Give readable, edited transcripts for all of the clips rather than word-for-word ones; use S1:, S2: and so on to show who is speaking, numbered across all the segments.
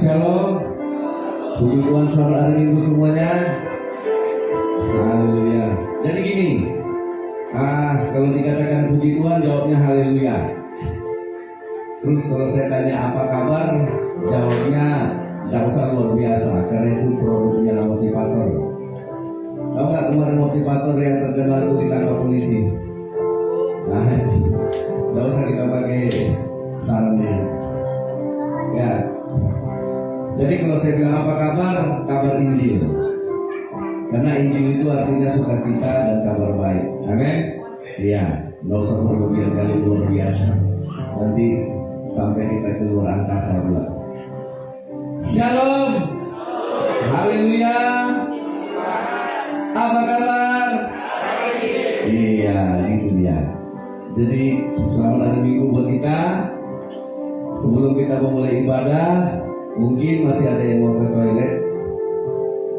S1: Shalom. Puji Tuhan, selamat hari Minggu semuanya. Haleluya. Jadi gini, kalau dikatakan puji Tuhan, jawabnya haleluya. Terus kalau saya tanya apa kabar, jawabnya tidak usah luar biasa, karena itu produknya motivator. Tahu nggak kemarin motivator yang terkenal itu ditangkap polisi? Nah, tidak usah kita pakai sarannya. Ya. Jadi kalau saya bilang apa kabar, kabar Injil. Karena Injil itu artinya sukacita dan kabar baik. Amin. Iya, nggak usah berlebihan kali luar biasa. Nanti sampai kita keluar angkasa pula. Shalom. Haleluya. Apa kabar? Iya, itu dia. Jadi selamat hari Minggu buat kita. Sebelum kita memulai ibadah, mungkin masih ada yang mau ke toilet.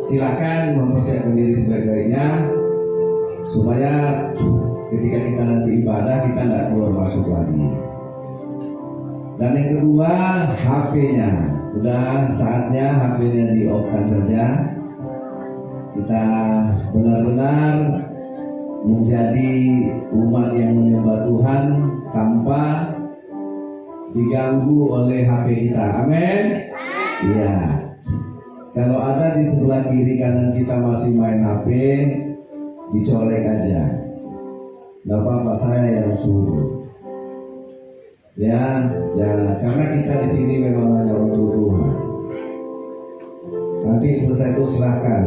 S1: Silakan mempersiapkan diri sebaik-baiknya supaya ketika kita nanti ibadah kita tidak keluar masuk lagi. Dan yang kedua, HP-nya. Udah saatnya HP-nya di off-kan saja. Kita benar-benar menjadi umat yang menyembah Tuhan tanpa diganggu oleh HP kita. Amin. Iya. Kalau ada di sebelah kiri kanan kita masih main HP, dicolek aja. Gak apa-apa, saya yang suruh. Ya, karena kita di sini memang hanya untuk Tuhan. Nanti selesai itu silahkan.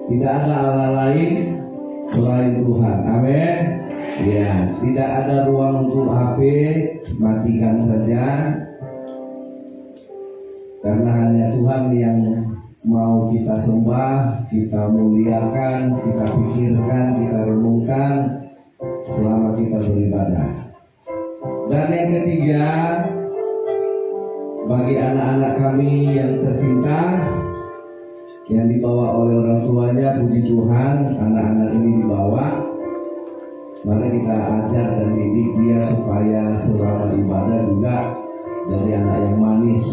S1: Tidak ada Allah lain selain Tuhan. Amin. Ya, tidak ada ruang untuk HP, matikan saja. Karena hanya Tuhan yang mau kita sembah, kita muliakan, kita pikirkan, kita renungkan selama kita beribadah. Dan yang ketiga, bagi anak-anak kami yang tercinta, yang dibawa oleh orang tuanya, puji Tuhan, anak-anak ini dibawa. Mari kita ajar dan didik dia supaya selama ibadah juga jadi anak yang manis,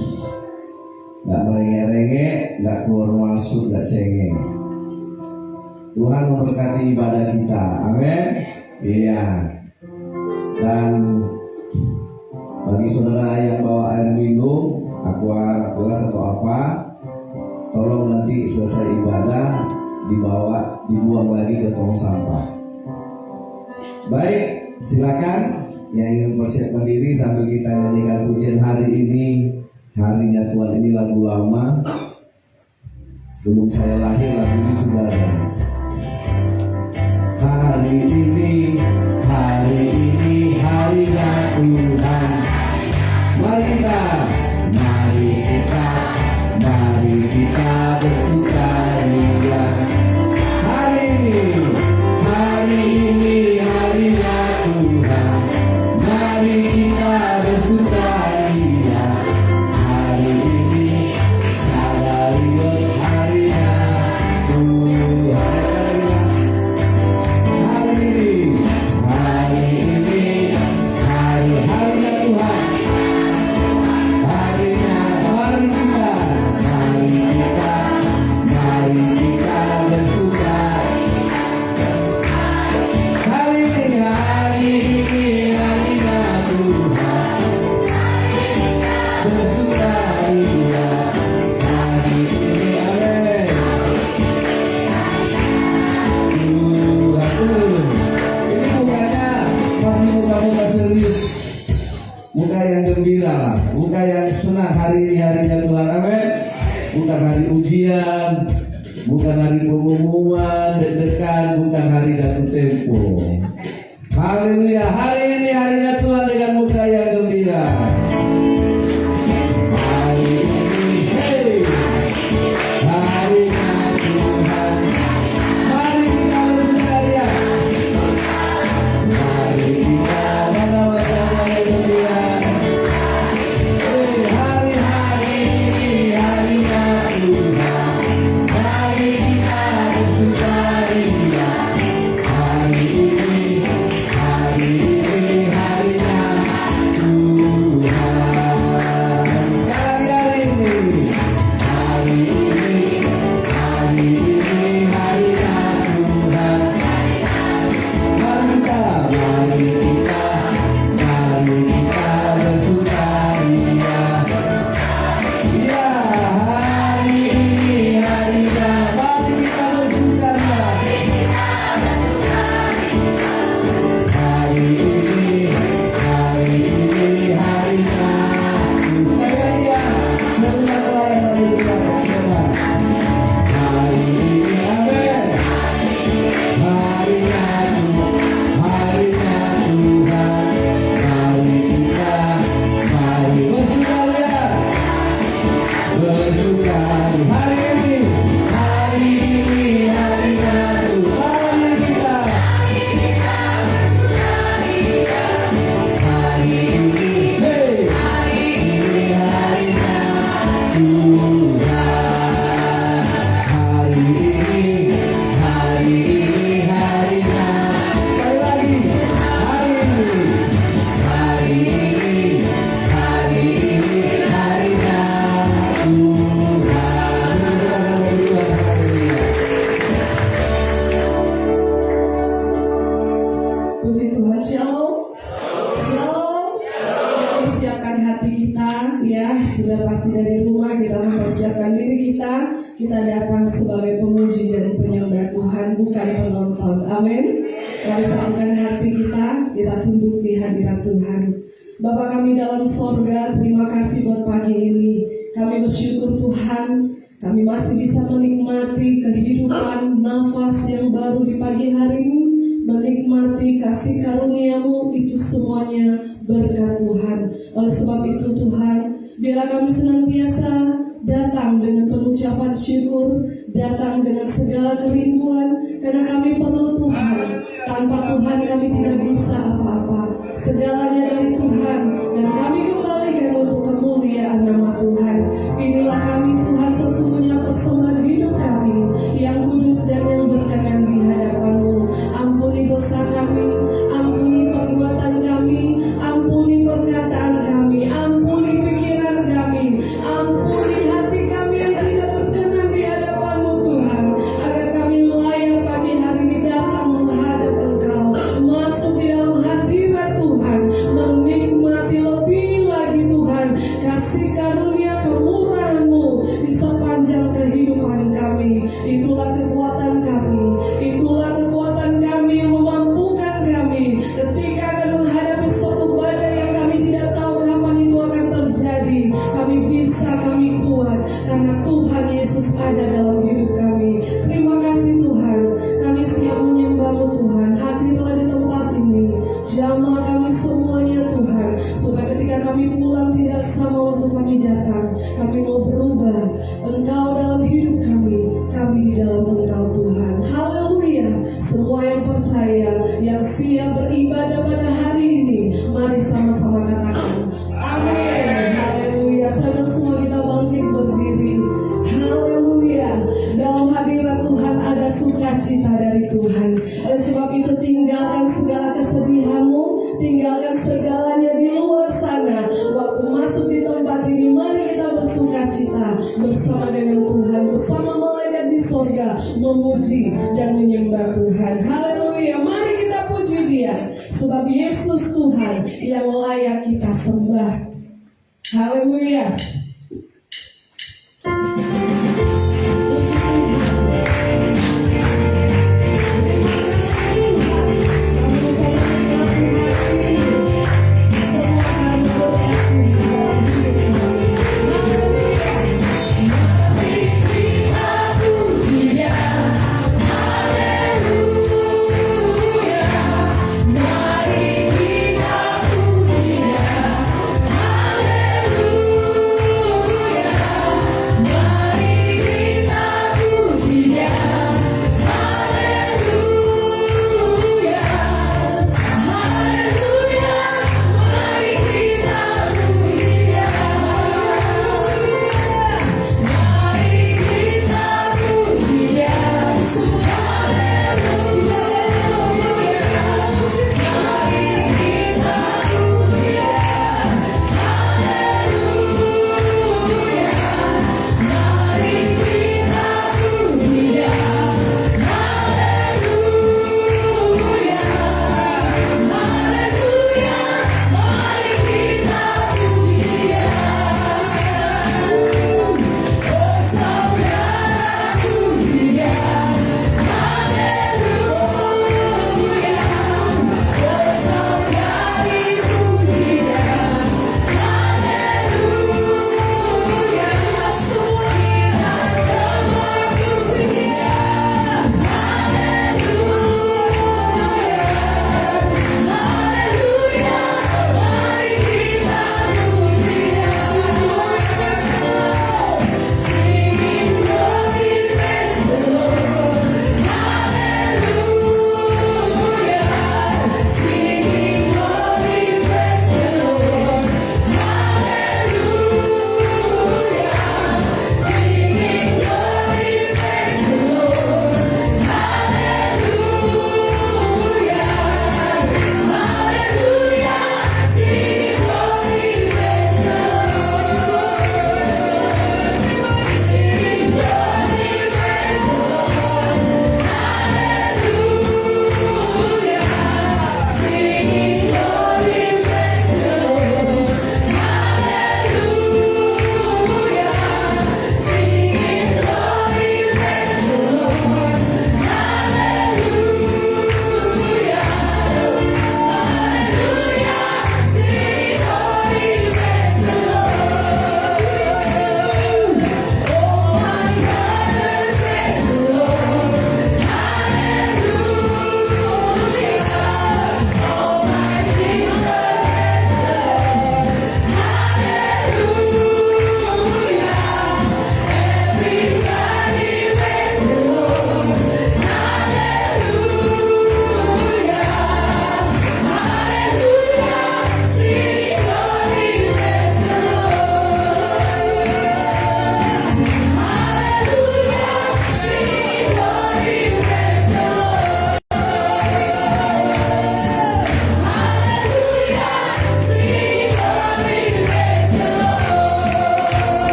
S1: nggak merengek-rengek, nggak keluar masuk, nggak cengeng. Tuhan memberkati ibadah kita, amin. Iya. Dan bagi saudara yang bawa air minum, aqua gelas atau apa, tolong nanti selesai ibadah dibuang lagi ke tong sampah. Baik, silakan yang ingin persiapkan diri sambil kita nyanyikan pujian hari ini. Harinya Tuhan, ini lagu lama. Belum saya lahir lagu ini sudah ada. Hari ini harinya Tuhan. Mari kita bersukaria. Hari ini harinya Tuhan. Mari kita bersukaria. Hari ini sadari harinya Tuhan. Hari ini harinya Tuhan. Harinya mari kita bersuka. Hari ini harinya Tuhan. Bersukaria hari ini, amin. Ini mukanya pasti muka serius, muka yang gembira, muka yang senang. Hari ini harinya Tuhan, amin. Bukan hari ujian, bukan hari pengumuman, deg-degan, bukan hari jatuh tempo. Haleluya, hari ini harinya Tuhan dengan muka yang gembira. Hari ini, harinya Tuhan. Mari kita bersukaria. Mari kita bersama-sama gembira. Hari ini harinya Tuhan. Mari kita bersukaria. Hari ini harinya bersuka hari ini hari baru hari kita hari ini hey hari ini harinya Tuhan hari ini harinya sekali lagi hari ini harinya
S2: Puji Tuhan, shalom. Shalom. Mari siapkan hati kita, ya. Sudah pasti dari rumah kita mempersiapkan diri kita. Kita datang sebagai pemuji dan penyembah Tuhan, bukan penonton. Amin. Mari satukan hati kita tunduk di hadirat Tuhan. Bapa kami dalam sorga, terima kasih buat pagi ini. Kami bersyukur Tuhan, kami masih bisa menikmati kehidupan, nafas yang baru di pagi hari ini. Menikmati kasih karunia-Mu, itu semuanya berkat Tuhan. Oleh sebab itu Tuhan, biarlah kami senantiasa datang dengan pengucapan syukur, datang dengan segala kerinduan, karena kami perlu Tuhan. Tanpa Tuhan kami tidak bisa apa-apa. Segalanya dari Tuhan, dan kami kembalikan untuk kemuliaan nama Tuhan. Inilah kami Tuhan, sesungguhnya persembahan hidup kami yang kudus dan yang berkenan di hadapan-Mu. Ampuni dosa kami, ampuni perbuatan kami, ampuni perkataan kami, ampuni pikiran kami, ampuni hati kami yang tidak berkenan di hadapan-Mu Tuhan, agar kami layak pagi hari ini datang menghadap Engkau, masuk di dalam hadirat Tuhan, menikmati lebih lagi Tuhan kasih karunia kemurahan-Mu di sepanjang kehidupan kami. Itulah kekuatan kami, itulah kekuatan kami yang memampukan kami ketika akan menghadapi suatu badai yang kami tidak tahu kapan itu akan terjadi. Kami bisa, kami kuat karena Tuhan Yesus ada dalam hidup kami. Terima kasih Tuhan, kami siap menyembah-Mu Tuhan. Hadirlah di tempat ini, jamah kami semuanya Tuhan, supaya ketika kami pulang tidak sama waktu kami datang. Kami mau berubah, Engkau dalam hidup kami di dalam Engkau Tuhan. Haleluya. Semua yang percaya, yang siap beribadah pada hari ini, mari sama-sama katakan amin. Haleluya. Saudara semua kita bangkit berdiri. Haleluya. Dalam hadirat Tuhan ada sukacita dari Tuhan. Oleh sebab itu tinggalkan segala kesedihanmu, tinggalkan segalanya di luar sana. Waktu masuk di tempat ini, mari kita bersukacita bersama dengan Tuhan, bersama malaikat di sorga, memuji dan menyembah Tuhan. Haleluya. Mari kita puji Dia, sebab Yesus Tuhan yang layak kita sembah. Haleluya. Puji Tuhan. Terima kasih Tuhan, kami bisa menikmati hari ini. Semua karena berkat Tuhan dalam hidup kami. Haleluya. Mari kita puji Dia. Haleluya. Mari kita puji Dia. Haleluya.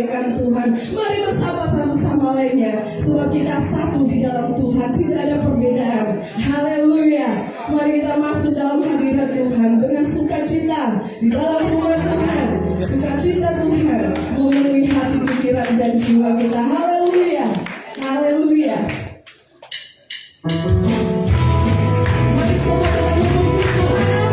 S2: kebaikan Tuhan. Mari bersama satu sama lainnya, sebab kita satu di dalam Tuhan, tidak ada perbedaan. Haleluya. Mari kita masuk dalam hadirat Tuhan dengan sukacita di dalam rumah Tuhan. Sukacita Tuhan memenuhi hati, pikiran, dan jiwa kita. Haleluya. Haleluya. Mari semua kita memuji Tuhan.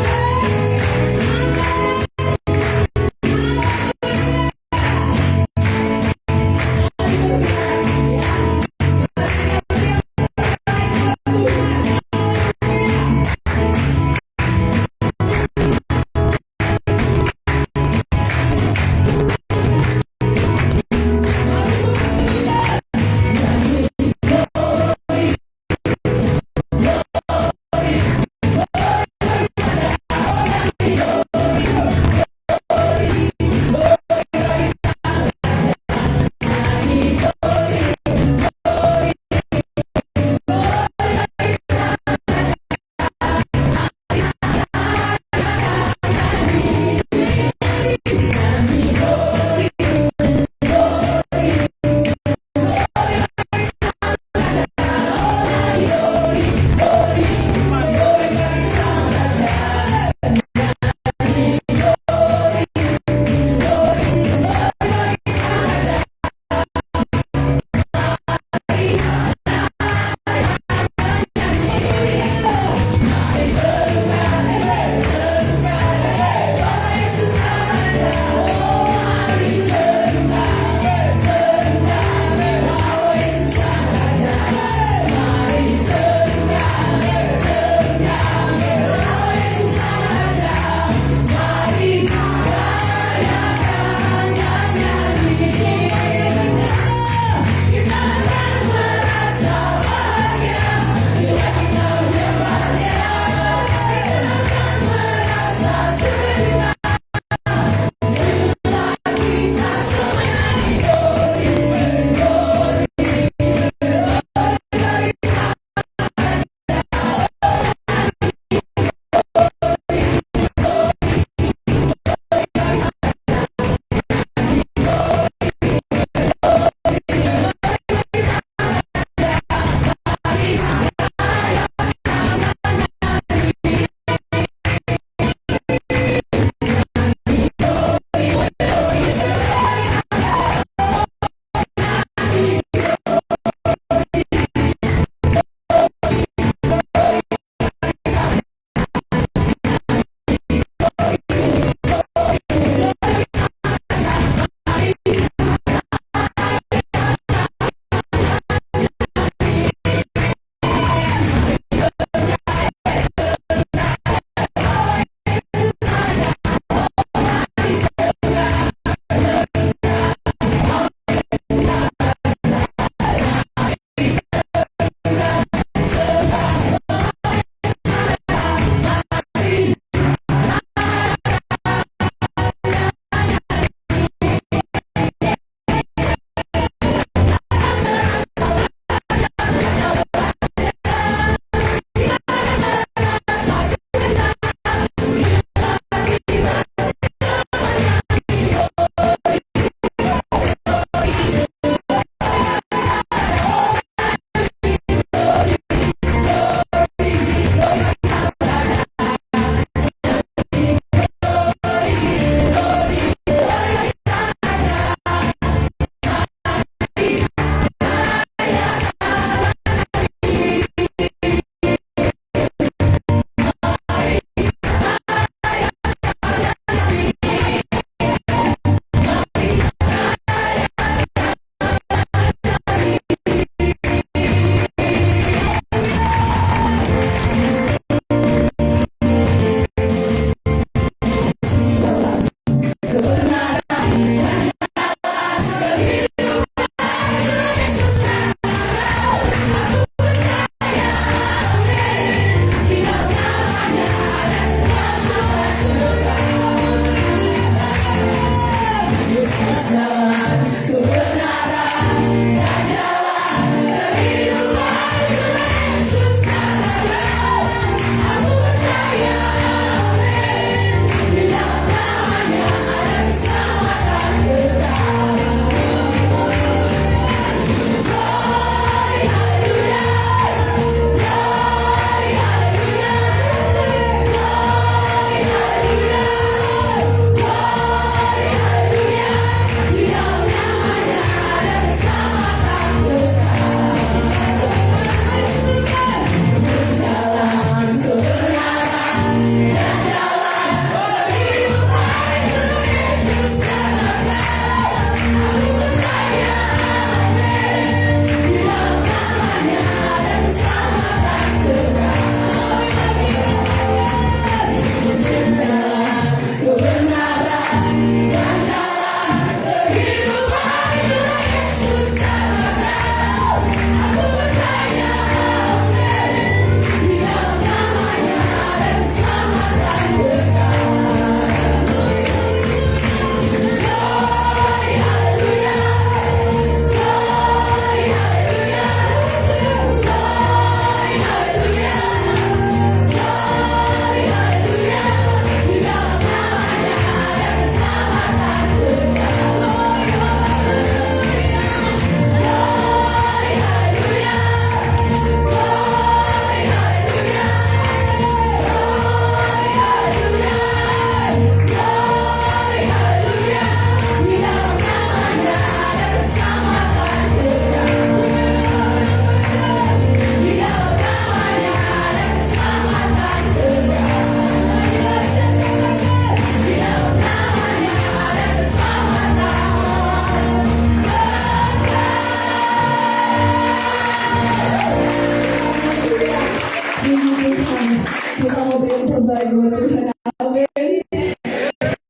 S2: Tuhan. Kita mau beri yang terbaik buat Tuhan. Amin.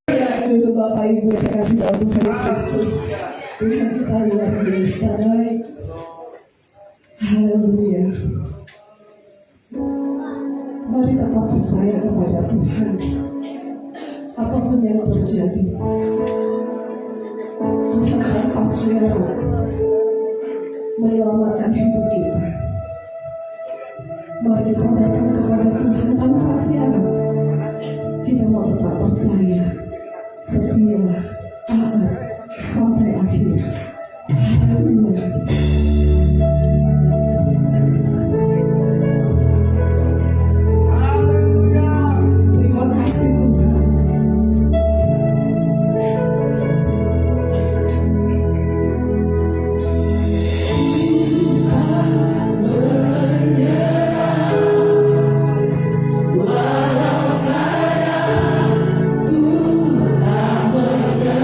S2: Silakan duduk Bapak Ibu, saya kasih tahu Tuhan Yesus Kristus. Tuhan kita luar biasa baik. Haleluya. Mari tetap percaya kepada Tuhan. Apapun yang terjadi, Tuhan tanpa syarat menyelamatkan hidup kita. Mari kita datang kepada Tuhan tanpa syarat. Kita mau tetap percaya, setia, taat sampai akhir. Haleluya. Terima kasih Tuhan. Walau kadang ku tak menyerah.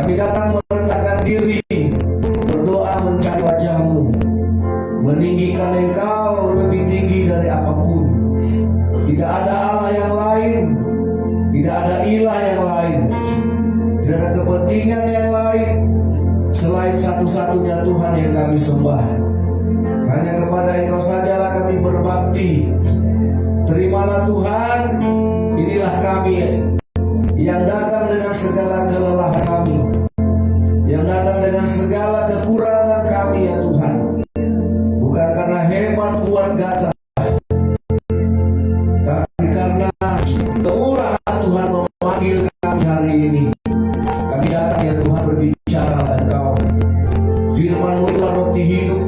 S1: Kami datang merendahkan diri, berdoa mencari wajah-Mu, meninggikan Engkau lebih tinggi dari apapun. Tidak ada Allah yang lain, tidak ada ilah yang lain, tidak ada kepentingan yang lain selain satu-satunya Tuhan yang kami sembah. Hanya kepada Engkau sajalah kami berbakti. Terimalah Tuhan, inilah kami yang datang dengan segala kelelahan kami, yang datang dengan segala kekurangan kami ya Tuhan. Bukan karena hebat, kuat, gagah, tapi karena kemurahan Tuhan memanggil kami hari ini. Kami datang ya Tuhan berbicara Engkau. Firman-Mu itulah roti hidup,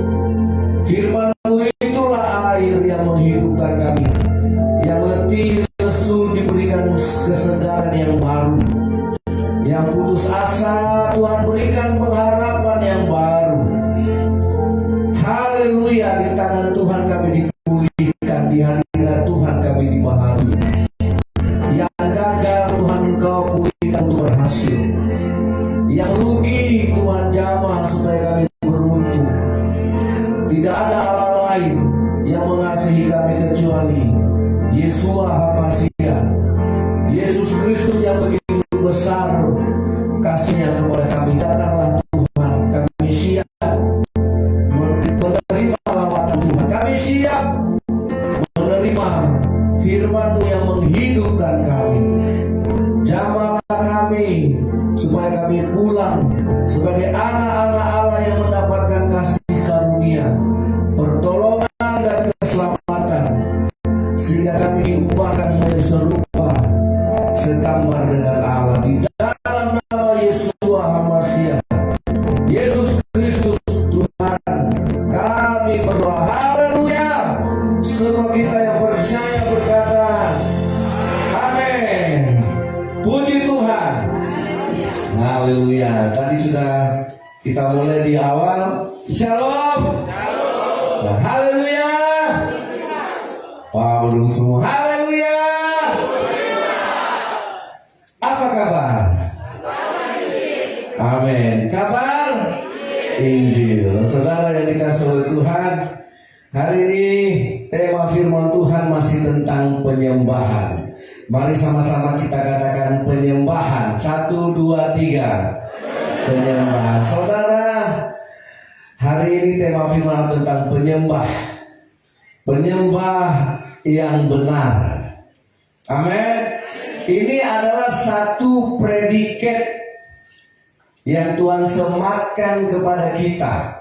S1: Firman-Mu itulah air yang menghidupkan kami. Yang letih lesu diberikan kesegaran yang baru, yang putus asa Tuhan berikan pengharapan yang baru. Haleluya, di tangan Tuhan kami dipulihkan, di hadirat Tuhan kami dibaharui. Yang gagal Tuhan Engkau pulihkan untuk berhasil, yang rugi Tuhan jamah supaya kami beruntung. Tidak ada Allah lain yang mengasihi kami kecuali Yesua HaMasiah, Yesus Kristus yang begitu besar kasih-Nya kepada kami. Datanglah Tuhan, kami siap menerima lawatan Tuhan, kami siap menerima firman-Mu yang menghidupkan kami. Jamahlah kami supaya kami pulang sebagai anak-anak Allah yang mendapatkan kasih karunia, pertolongan dan keselamatan, sehingga kami diubahkan menjadi serupa segambar dengan Allah. Di dalam nama Yesua HaMasiah, Yesus Kristus Tuhan, kami berdoa. Haleluya. Semua kita yang percaya berkata amin. Puji Tuhan. Haleluya. Tadi sudah kita mulai di awal. Shalom. Nah, haleluya. Wah, belum semua. Haleluya. Apa kabar? Amin. Kabar Injil. Saudara yang dikasihi oleh Tuhan, hari ini tema firman Tuhan masih tentang penyembahan. Mari sama-sama kita katakan penyembahan. 1, 2, 3. Penyembahan. Saudara, hari ini tema firman tentang penyembah. Penyembah yang benar. Amin. Ini adalah satu predikat yang Tuhan sematkan kepada kita.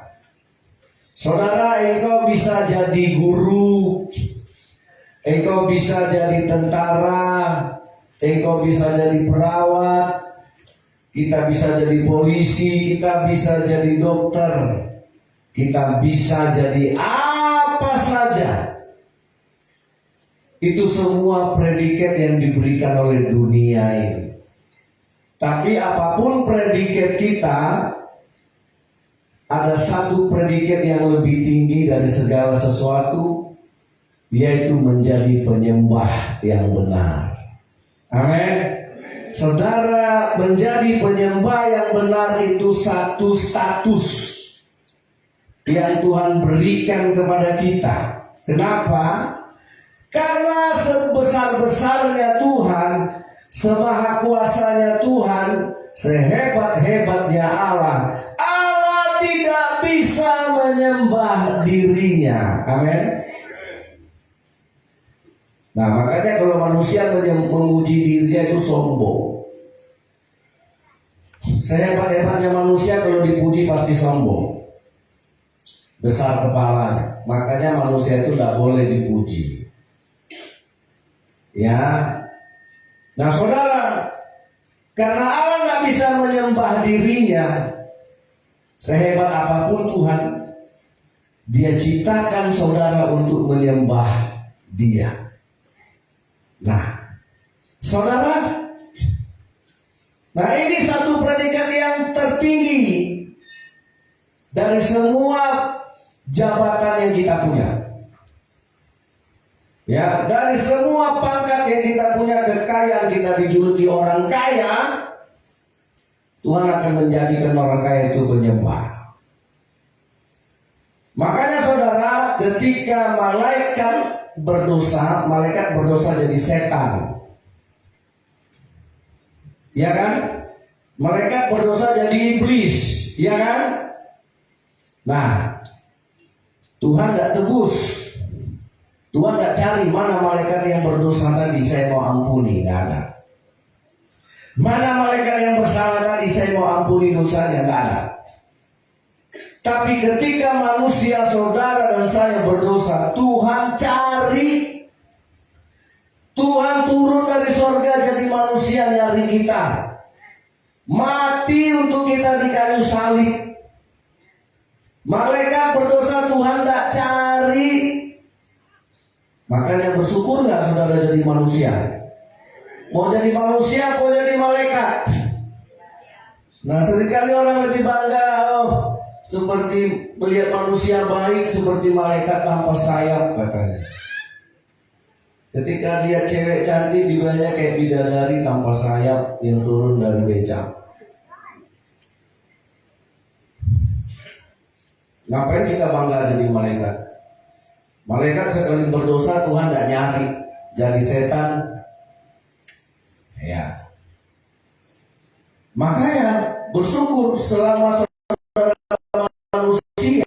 S1: Saudara, engkau bisa jadi guru, engkau bisa jadi tentara, engkau bisa jadi perawat, kita bisa jadi polisi, kita bisa jadi dokter, kita bisa jadi apa saja. Itu semua predikat yang diberikan oleh dunia ini. Tapi apapun predikat kita, ada satu predikat yang lebih tinggi dari segala sesuatu, yaitu menjadi penyembah yang benar. Amin. Saudara, menjadi penyembah yang benar itu satu status yang Tuhan berikan kepada kita. Kenapa? Karena sebesar-besarnya Tuhan, semaha kuasanya Tuhan, sehebat-hebatnya Allah, Allah tidak bisa menyembah dirinya. Amin. Nah, makanya kalau manusia memuji dirinya itu sombong. Sehebat-hebatnya manusia kalau dipuji pasti sombong, besar kepalanya. Makanya manusia itu tidak boleh dipuji. Ya. Nah, saudara, karena Allah tidak bisa menyembah dirinya, sehebat apapun Tuhan, Dia ciptakan saudara untuk menyembah Dia. Nah, saudara, nah ini satu predikat yang tertinggi dari semua jabatan yang kita punya. Ya, dari semua pangkat yang kita punya, kekayaan kita dijuluki orang kaya,
S3: Tuhan akan menjadikan orang kaya itu penyembah. Makanya saudara, ketika malaikat berdosa jadi setan. Ya kan? Malaikat berdosa jadi iblis, ya kan? Nah, Tuhan tidak tebus. Tuhan tidak cari mana malaikat yang berdosa tadi saya mau ampuni, tidak ada. Mana malaikat yang bersalah tadi saya mau ampuni dosanya, tidak ada. Tapi ketika manusia, saudara dan saya berdosa, Tuhan cari. Tuhan turun dari sorga jadi manusia nyari kita. Mati untuk kita di kayu salib. Malaikat berdosa Tuhan tidak cari. Makanya bersyukur nggak saudara jadi manusia? Mau jadi manusia, mau jadi malaikat? Nah, seringkali orang lebih bangga, seperti melihat manusia baik seperti malaikat tanpa sayap katanya. Ketika dia cewek cantik dibilangnya kayak bidadari tanpa sayap yang turun dari becak. Ngapain kita bangga jadi malaikat? Malaikat sekali berdosa Tuhan tidak nyari, jadi setan. Ya. Makanya bersyukur selama manusia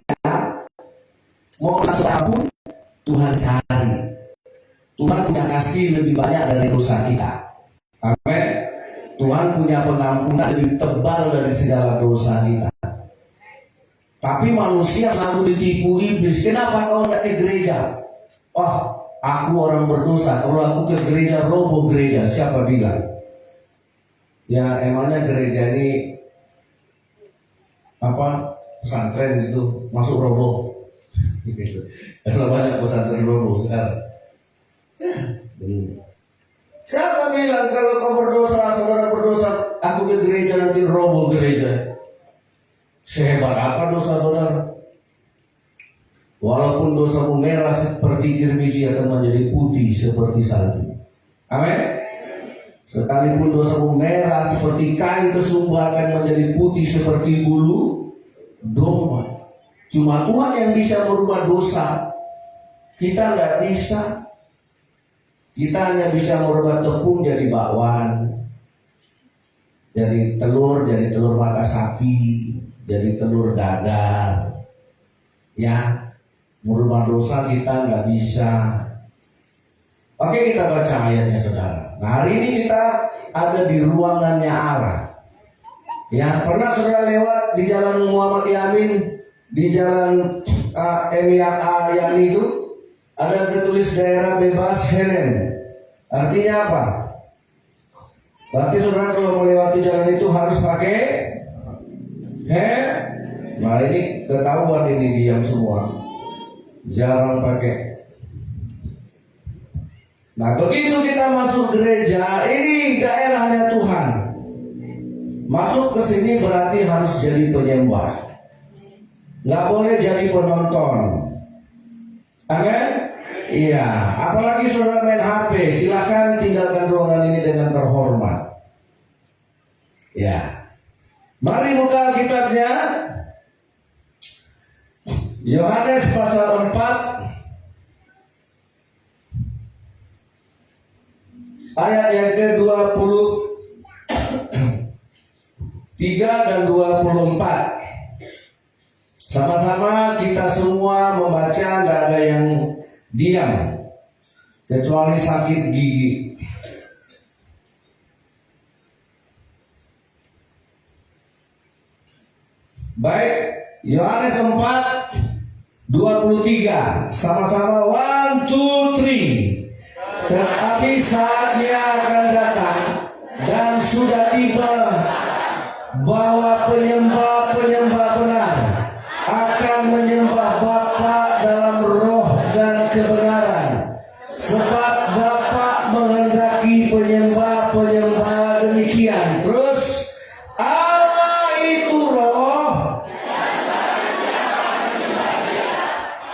S3: mau masuk ampun, Tuhan cari. Tuhan punya kasih lebih banyak dari dosa kita. Amin. Tuhan punya pengampunan lebih tebal dari segala dosa kita. Tapi manusia selalu ditipu iblis. Kenapa kau tidak ke gereja? Oh, aku orang berdosa. Kalau aku ke gereja, roboh gereja. Siapa bilang? Ya emangnya gereja ini apa? Pesantren gitu, masuk roboh. Kalau banyak pesantren roboh sekarang. Siapa bilang kalau kau berdosa, saudara berdosa, aku ke gereja nanti roboh gereja? Sehebat apa dosa saudara? Walaupun dosamu merah seperti kirmisi akan menjadi putih seperti salju. Amin. Sekalipun dosamu merah seperti kain kesumba akan menjadi putih seperti bulu domba. Cuma Tuhan yang bisa merubah dosa. Kita nggak bisa. Kita hanya bisa merubah tepung jadi bakwan, jadi telur mata sapi, jadi telur dadar. Ya, merubah dosa kita nggak bisa. Oke, kita baca ayatnya saudara. Nah, hari ini kita ada di ruangannya Allah. Ya, pernah saudara lewat di jalan Muhammad Yamin, di jalan Emirat Yani itu ada tertulis daerah bebas Helen. Artinya apa? Berarti saudara kalau melewati jalan itu harus pakai Nah ini ketahuan ini diam semua, jarang pakai. Nah begitu kita masuk gereja, ini daerahnya Tuhan. Masuk ke sini berarti harus jadi penyembah, nggak boleh jadi penonton. Amin. Iya, apalagi saudara main HP, silakan tinggalkan ruangan ini dengan terhormat. Ya, mari buka kitabnya. Yohanes pasal 4 ayat yang ke-23 dan 24. Sama-sama kita semua membaca, nggak ada yang diam kecuali sakit gigi. Baik, Yohanes 4:23. Sama-sama 1, 2, 3. Tetapi saatnya akan datang dan sudah tiba bahwa penyembah-penyembah benar akan menyembah Bapa dalam roh dan kebenaran, sebab Bapa menghendaki penyembah-penyembah demikian. Terus Allah itu roh,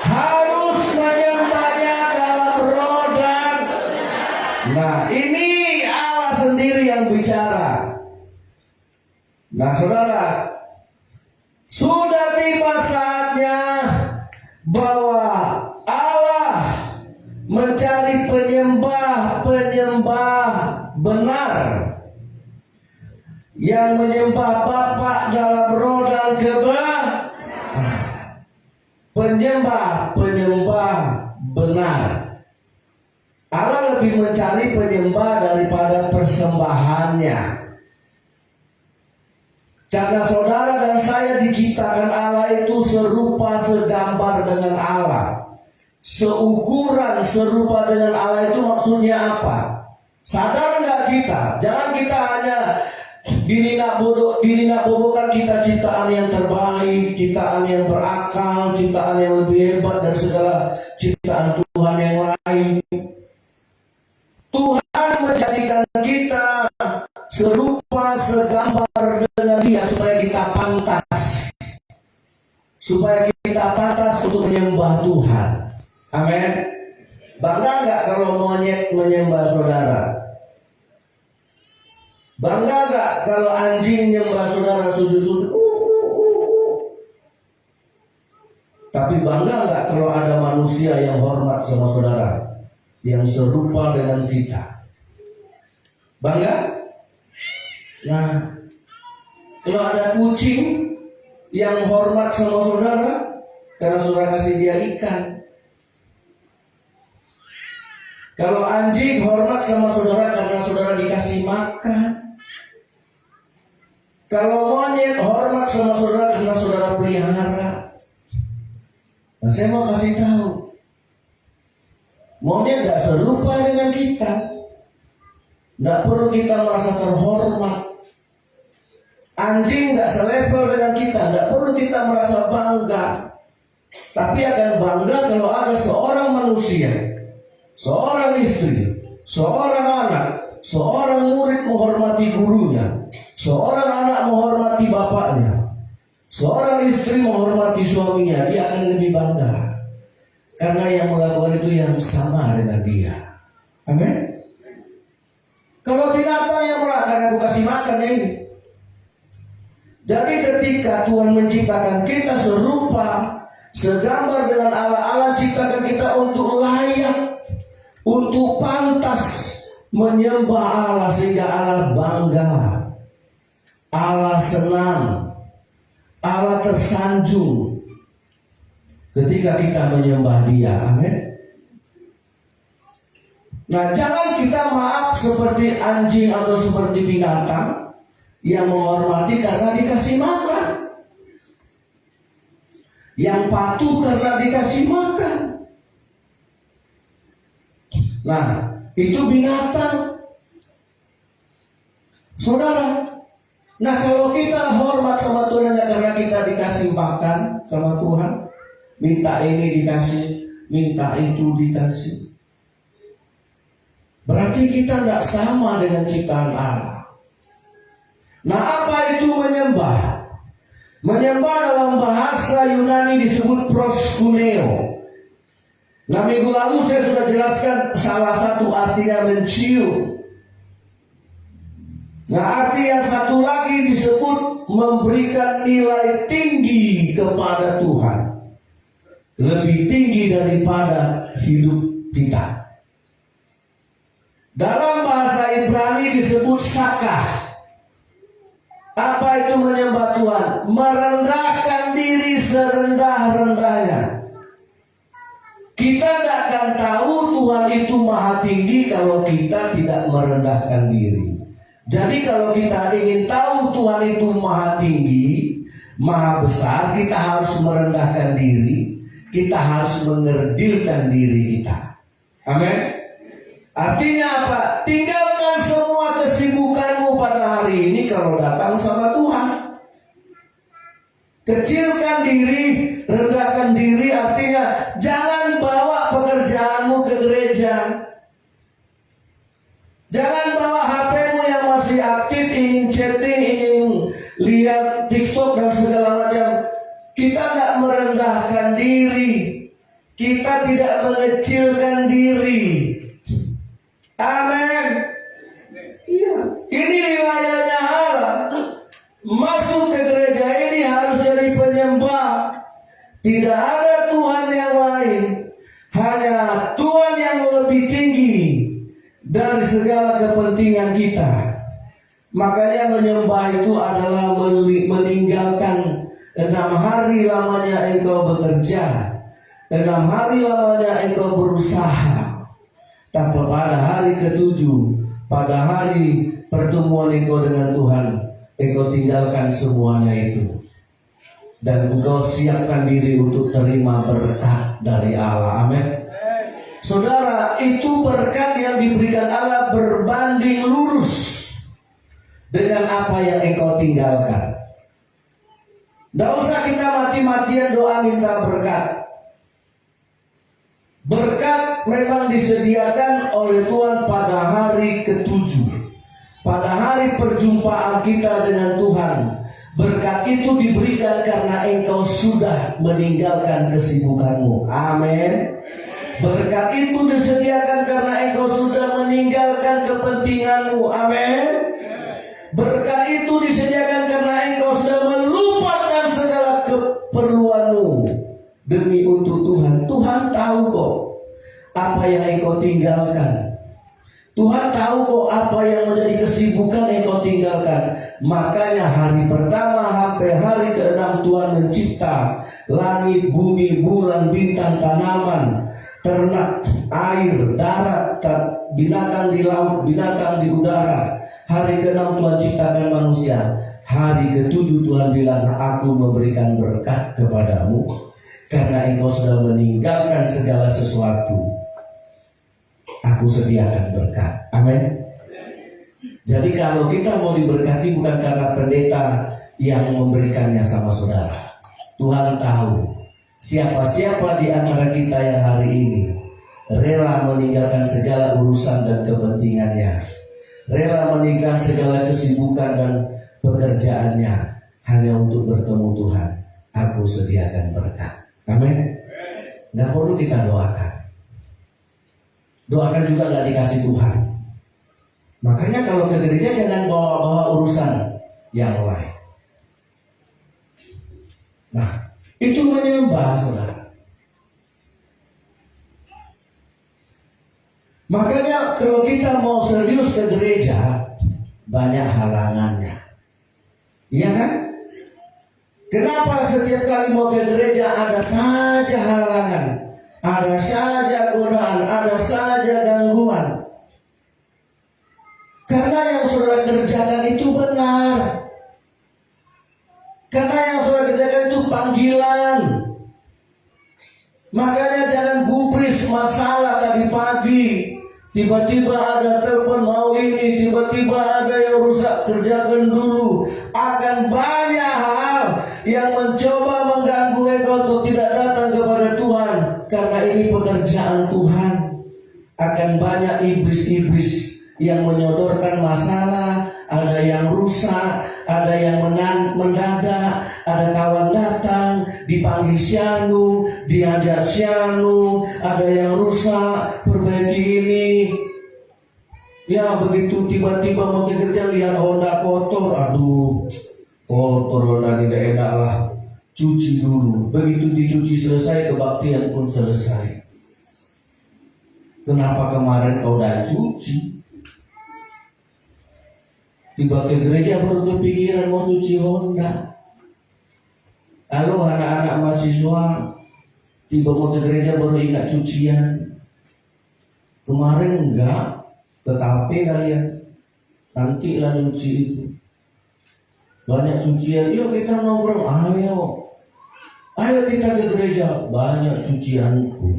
S3: harus menyembahnya dalam roh dan. Nah ini Allah sendiri yang bicara. Nah Nah saudara, sudah tiba saatnya bahwa Allah mencari penyembah-penyembah benar yang menyembah Bapa dalam roh dan kebenaran. Penyembah-penyembah benar. Allah lebih mencari penyembah daripada persembahannya. Karena saudara dan saya diciptakan Allah itu serupa segambar dengan Allah. Seukuran serupa dengan Allah itu maksudnya apa? Sadar nggak kita? Jangan kita hanya dinina-bobokan kita ciptaan yang terbaik, ciptaan yang berakal, ciptaan yang lebih hebat dari segala ciptaan Tuhan yang lain. Tuhan menjadikan kita serupa segambar dengan Dia supaya kita pantas untuk menyembah Tuhan. Amin. Bangga nggak kalau monyet menyembah saudara? Bangga nggak kalau anjing menyembah saudara sujud-sujud? Tapi bangga nggak kalau ada manusia yang hormat sama saudara, yang serupa dengan kita? Bangga? Nah, kalau ada kucing yang hormat sama saudara karena saudara kasih dia ikan. Kalau anjing hormat sama saudara karena saudara dikasih makan. Kalau monyet hormat sama saudara karena saudara pelihara. Nah, saya mau kasih tahu, monyet gak serupa dengan kita. Gak perlu kita merasa terhormat. Anjing gak selevel dengan kita, gak perlu kita merasa bangga. Tapi akan bangga kalau ada seorang manusia, seorang istri, seorang anak, seorang murid menghormati gurunya, seorang anak menghormati bapaknya, seorang istri menghormati suaminya. Dia akan lebih bangga karena yang melakukan itu yang sama dengan dia. Amin. Kalau binatang yang melakukan, aku kasih makan ya ini. Jadi ketika Tuhan menciptakan kita serupa segambar dengan Allah, Allah ciptakan kita untuk layak, untuk pantas menyembah Allah, sehingga Allah bangga, Allah senang, Allah tersanjung ketika kita menyembah Dia. Amin. Nah, jangan kita maaf seperti anjing atau seperti binatang yang menghormati karena dikasih makan, yang patuh karena dikasih makan. Nah, itu binatang, saudara. Nah, kalau kita hormat sama Tuhan hanya karena kita dikasih makan sama Tuhan, minta ini dikasih, minta itu dikasih, berarti kita tidak sama dengan ciptaan Allah. Nah, apa itu menyembah? Menyembah dalam bahasa Yunani disebut proskuneo. Nah, minggu lalu saya sudah jelaskan salah satu artinya mencium. Nah, arti yang satu lagi disebut memberikan nilai tinggi kepada Tuhan, lebih tinggi daripada hidup kita. Dalam bahasa Ibrani disebut sakah. Apa itu menyembah Tuhan? Merendahkan diri serendah-rendahnya. Kita tidak akan tahu Tuhan itu maha tinggi kalau kita tidak merendahkan diri. Jadi kalau kita ingin tahu Tuhan itu maha tinggi, maha besar, kita harus merendahkan diri. Kita harus mengerdilkan diri kita. Amin. Artinya apa? Tinggalkan semua kesibukanmu pada hari ini kalau datang sama Tuhan. Kecilkan diri, rendahkan diri, artinya jangan bawa pekerjaanmu ke gereja. Jangan bawa HP-mu yang masih aktif, ingin chatting, ingin lihat TikTok dan segala macam. Kita tidak merendahkan diri, kita tidak mengecilkan diri. Amin. Iya, ini wilayahnya Allah. masuk ke gereja ini harus jadi penyembah. Tidak ada Tuhan yang lain, hanya Tuhan yang lebih tinggi dari segala kepentingan kita. Makanya menyembah itu adalah meninggalkan 6 hari lamanya engkau bekerja, 6 hari lamanya engkau berusaha, tapi pada hari ke-7, pada hari pertemuan engkau dengan Tuhan, engkau tinggalkan semuanya itu, dan engkau siapkan diri untuk terima berkat dari Allah. Amin. Saudara, itu berkat yang diberikan Allah berbanding lurus dengan apa yang engkau tinggalkan. Tidak usah kita mati-matian doa minta berkat. Berkat memang disediakan oleh Tuhan pada hari ke-7, pada hari perjumpaan kita dengan Tuhan. Berkat itu diberikan karena engkau sudah meninggalkan kesibukanmu. Amin. Berkat itu disediakan karena engkau sudah meninggalkan kepentinganmu. Amin. Berkat itu disediakan karena engkau sudah melupakan segala keperluanmu demi untuk Tuhan. Tuhan tahu kok apa yang engkau tinggalkan. Tuhan tahu kok apa yang menjadi kesibukan engkau tinggalkan. Makanya hari pertama sampai hari ke-6 Tuhan mencipta langit, bumi, bulan, bintang, tanaman, ternak, air, darat, binatang di laut, binatang di udara. Hari ke-6 Tuhan ciptakan manusia. Hari ke-7 Tuhan bilang, aku memberikan berkat kepadamu karena engkau sudah meninggalkan segala sesuatu. Aku sediakan berkat. Amin. Jadi kalau kita mau diberkati bukan karena pendeta yang memberikannya sama saudara. Tuhan tahu siapa-siapa di antara kita yang hari ini rela meninggalkan segala urusan dan kepentingannya, rela meninggalkan segala kesibukan dan pekerjaannya hanya untuk bertemu Tuhan. Aku sediakan berkat. Amin. Nggak perlu kita doakan. Doakan juga nggak dikasih Tuhan. Makanya kalau ke gereja jangan bawa-bawa urusan yang lain. Nah, itu menyembah, saudara. Makanya kalau kita mau serius ke gereja, banyak halangannya. Iya kan? Kenapa setiap kali mau ke gereja ada saja halangan, ada saja godaan, ada saja gangguan? Karena yang saudara kerjakan itu benar. Karena yang saudara kerjakan itu panggilan. Makanya jangan gubris masalah tadi pagi. Tiba-tiba ada telepon mau ini, tiba-tiba ada yang rusak, kerjakan dulu. Akan banyak hal yang mencoba mengganggu engkau untuk tidak datang kepada Tuhan. Karena ini pekerjaan Tuhan. Akan banyak iblis-iblis yang menyodorkan masalah, ada yang rusak, ada yang mendadak, ada kawan datang, dipanggil syanu, diajak syanu, ada yang rusak, perbaiki ini. Ya begitu tiba-tiba mau kerja lihat Honda kotor, aduh, kotor Honda tidak enak lah, cuci dulu. Begitu dicuci selesai, kebaktian pun selesai. Kenapa kemarin kau dah cuci? Tiba ke gereja baru kepikiran mau cuci Honda. Lalu anak-anak mahasiswa tiba mau ke gereja baru ingat cucian. Kemarin enggak, ke kafe kalian. Nanti lah cuci itu. Banyak cucian, yuk kita nongkrong, ayo kita ke gereja. Banyak cucianku.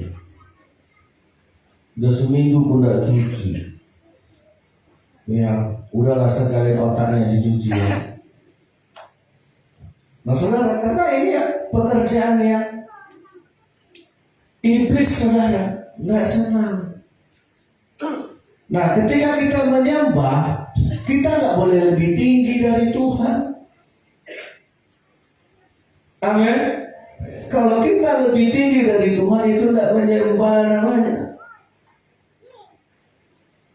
S3: Udah seminggu pun enggak cuci. Ya, udahlah sekalian otaknya dicuci ya. Nah saudara, karena ini ya pekerjaannya iblis, saudara, nggak senang. Nah ketika kita menyembah, kita nggak boleh lebih tinggi dari Tuhan. Amin. Kalau kita lebih tinggi dari Tuhan itu nggak menyembah namanya.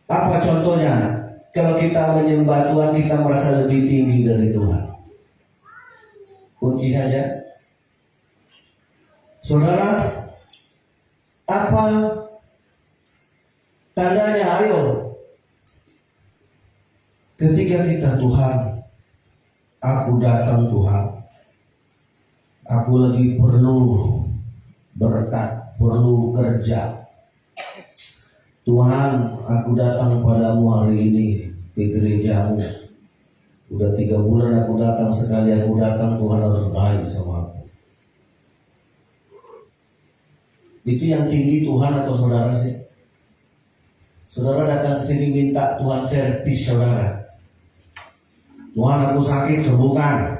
S3: Apa contohnya? Kalau kita menyembah Tuhan, kita merasa lebih tinggi dari Tuhan. Kunci saja. Saudara, apa tandanya? Ayo, ketika kita Tuhan, aku datang Tuhan, aku lagi perlu berkat, perlu kerja. Tuhan, aku datang padamu hari ini ke gerejamu. Udah 3 bulan aku datang, sekali aku datang Tuhan harus baik sama aku. Itu yang tinggi Tuhan atau saudara sih? Saudara datang ke sini minta Tuhan servis saudara. Tuhan, aku sakit, sembuhkan.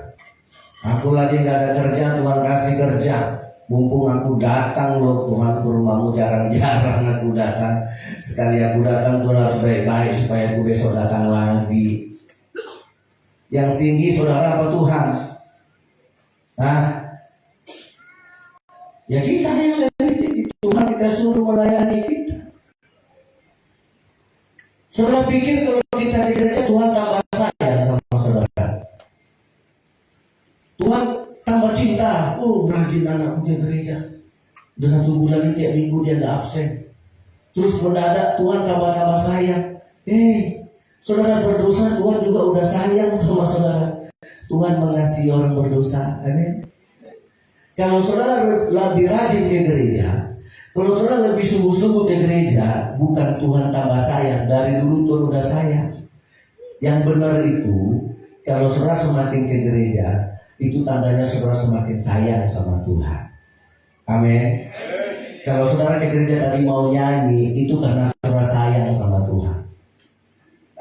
S3: Aku lagi gak ada kerja, Tuhan kasih kerja. Mumpung aku datang loh Tuhan ke rumahmu, jarang-jarang aku datang. Sekali aku datang Tuhan harus baik-baik supaya aku besok datang lagi. Yang tinggi saudara apa Tuhan? Nah, ya kita yang lebih tinggi. Tuhan kita suruh melayani kita. Saudara pikir kalau kita di gereja Tuhan tambah sayang sama saudara? Tuhan tambah cinta. Oh, rajin anakku ke gereja. Udah 1 bulan ini tiap minggu dia gak absen. Terus mendadak Tuhan tambah sayang. Saudara berdosa, Tuhan juga udah sayang sama saudara. Tuhan mengasihi orang berdosa. Amin. Kalau saudara lebih rajin ke gereja, kalau saudara lebih sungguh-sungguh ke gereja, bukan Tuhan tambah sayang. Dari dulu Tuhan udah sayang. Yang benar itu, kalau saudara semakin ke gereja, itu tandanya saudara semakin sayang sama Tuhan. Amin. Kalau saudara ke gereja tadi mau nyanyi, itu karena saudara sayang sama Tuhan.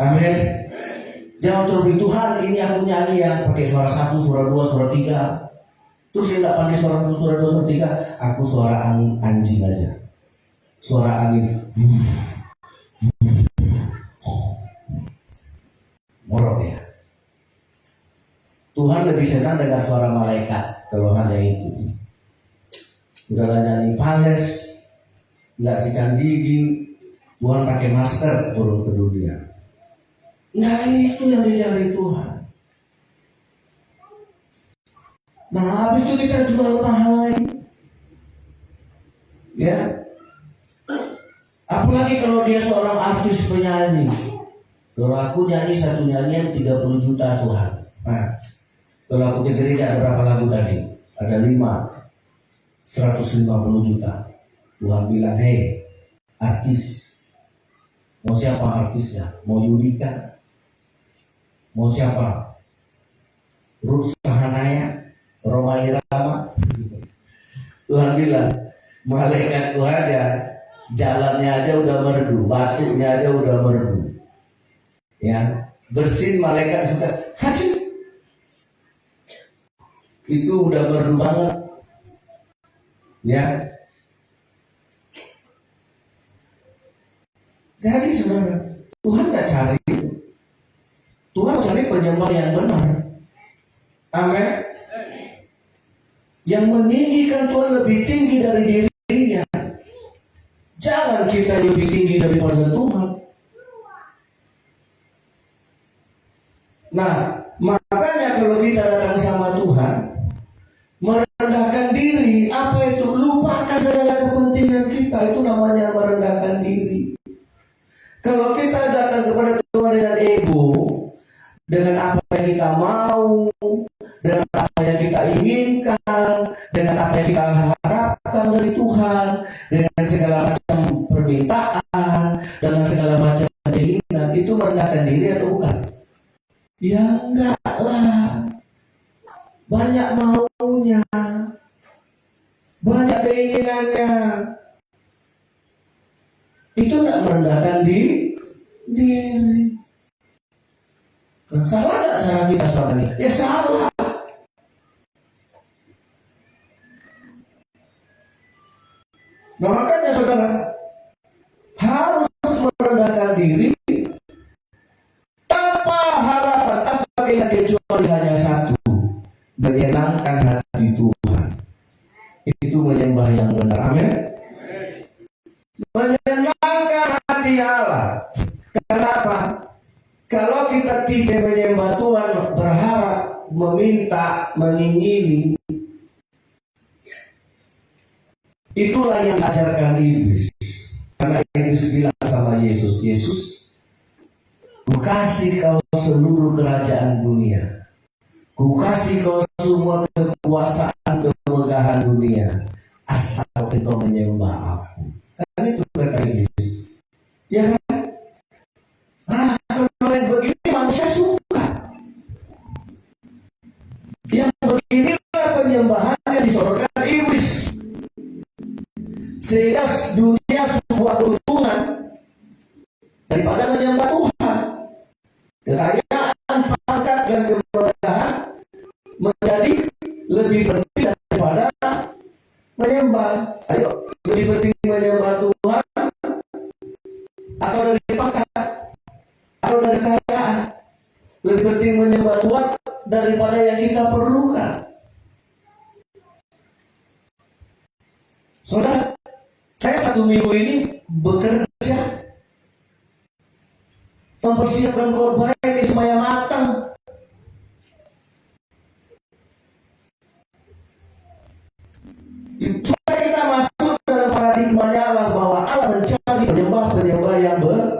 S3: Amin. Jangan terlebih Tuhan, ini aku nyanyi ya pakai suara 1, suara 2, suara 3. Terus dia gak pandai suara 1, suara 2, suara 3. Aku suara anjing aja. Suara angin. Morok ya. Tuhan lebih senang dengan suara malaikat kalau hanya itu. Udahlah nyanyi pales, nggak sikat gigi, Tuhan pakai masker turun ke dunia. Nah itu yang dicari Tuhan. Nah habis itu kita jual mahal lagi. Ya. Apalagi kalau dia seorang artis penyanyi. Kalau aku nyanyi satu nyanyian 30 juta Tuhan. Nah, kalau aku ke gereja ada berapa lagu tadi? Ada 5, 150 juta. Tuhan bilang, hei artis, mau siapa artisnya? Mau Yudika? Mau siapa? Ruth Sahanaya? Roma Irama? Tuhan bilang, malaikatku aja, jalannya aja udah merdu, batunya aja udah merdu. Ya, bersin malaikat suka haji. Itu udah merdu banget. Ya. Jadi saudara, Tuhan gak cari itu. Tuhan cari penyembah yang benar. Amin. Yang meninggikan Tuhan lebih tinggi dari dirinya. Jangan kita lebih tinggi daripada Tuhan. Nah, makanya kalau kita datang sama Tuhan, merendahkan diri, apa itu? Lupakan segala kepentingan kita, itu namanya merendahkan diri. Kalau kita datang kepada Tuhan dengan ego, dengan apa yang kita mau, dengan apa yang kita inginkan, dengan apa yang kita harapkan dari Tuhan, dengan segala macam permintaan, dengan segala macam keinginan, itu merendahkan diri atau bukan? Ya enggak lah. Banyak maunya, banyak keinginannya. Itu enggak merendahkan diri. Dan salah enggak cara kita selama ini? Ya salah. Nah makanya saudara harus merendahkan diri tanpa harapan apa kecuali hanya satu, menyenangkan hati Tuhan. Itu menyembah yang benar. Amin. Menyenangkan hati Allah. Kenapa? Kalau kita tidak menyembah Tuhan berharap meminta, mengingini. Itulah yang ajarkan iblis. Karena iblis bilang sama Yesus, Yesus, ku kasih kau seluruh kerajaan dunia. Ku kasih kau semua kekuasaan, kemegahan dunia. Asal engkau menyembah aku. Kan itu kata iblis. Ya kan? Nah, kalau yang begini manusia suka. Yang beginilah penyembahan yang disodorkan iblis. Sehingga dunia sebuah keuntungan daripada menyembah Tuhan. Kekayaan, pangkat, dan kemegahan menjadi lebih penting daripada menyembah. Ayo, lebih penting menyembah Tuhan atau dari pangkat atau dari kekayaan. Lebih penting menyembah Tuhan daripada yang kita perlukan. Saudara, saya 1 minggu ini bekerja mempersiapkan korban ini supaya matang. Supaya kita masuk dalam paradigmanya Allah, bahwa Allah mencari penyembah-penyembah yang benar,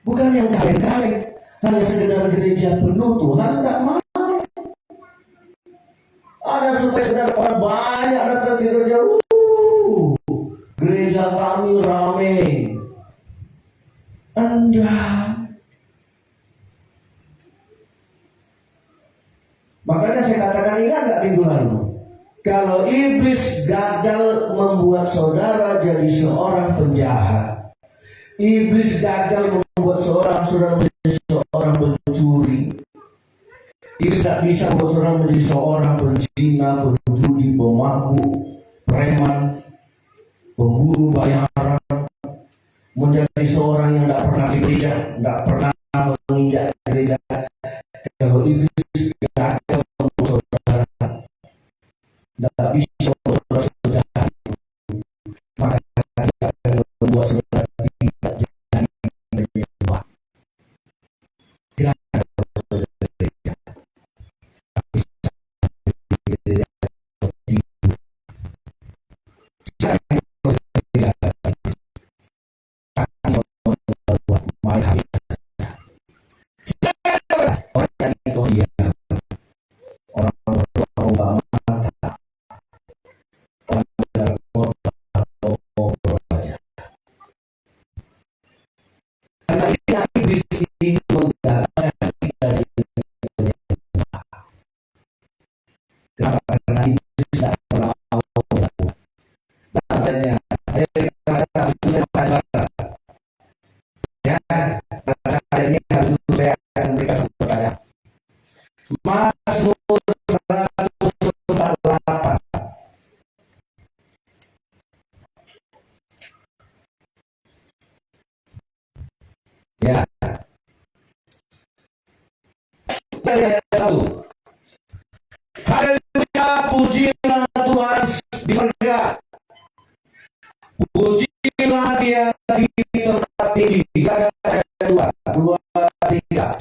S3: bukan yang kaleng-kaleng, hanya sekedar gereja penuh. Tuhan tidak mau. Ada supaya sekedar orang banyak datang ke gereja. Gereja kami ramai. Enggak. Makanya saya katakan, ingat gak minggu lalu, kalau iblis gagal membuat saudara jadi seorang penjahat, iblis gagal membuat saudara menjadi seorang pencuri, iblis tak bisa membuat saudara menjadi seorang penzina, penjudi, pemabuk, preman, pembunuh bayaran, menjadi seorang yang tidak pernah di gereja, tidak pernah menginjak gereja. Kalau iblis gagal membuat saudara tidak bisa membuat saudara, maka dia akan membuat saudara tidak jadi menyembah. Silakan gereja, tapi gereja tidur. Silakan gereja, mari habis. Orang itu dia orang berubah mata, orang berubah wajah. Karena iblis ini menggagalkan kita di dunia. Kenapa? Karena iblis tidak pernah mau melakukan. Makanya saya pelajaran. Ya, saya ini harus saya akan berikan satu pertanyaan. Mazmur 148. Ya. Ayat 1. Haleluya, pujilah Tuhan di surga. Pujilah Dia di tempat tinggi. Ayat 2, 2, 3.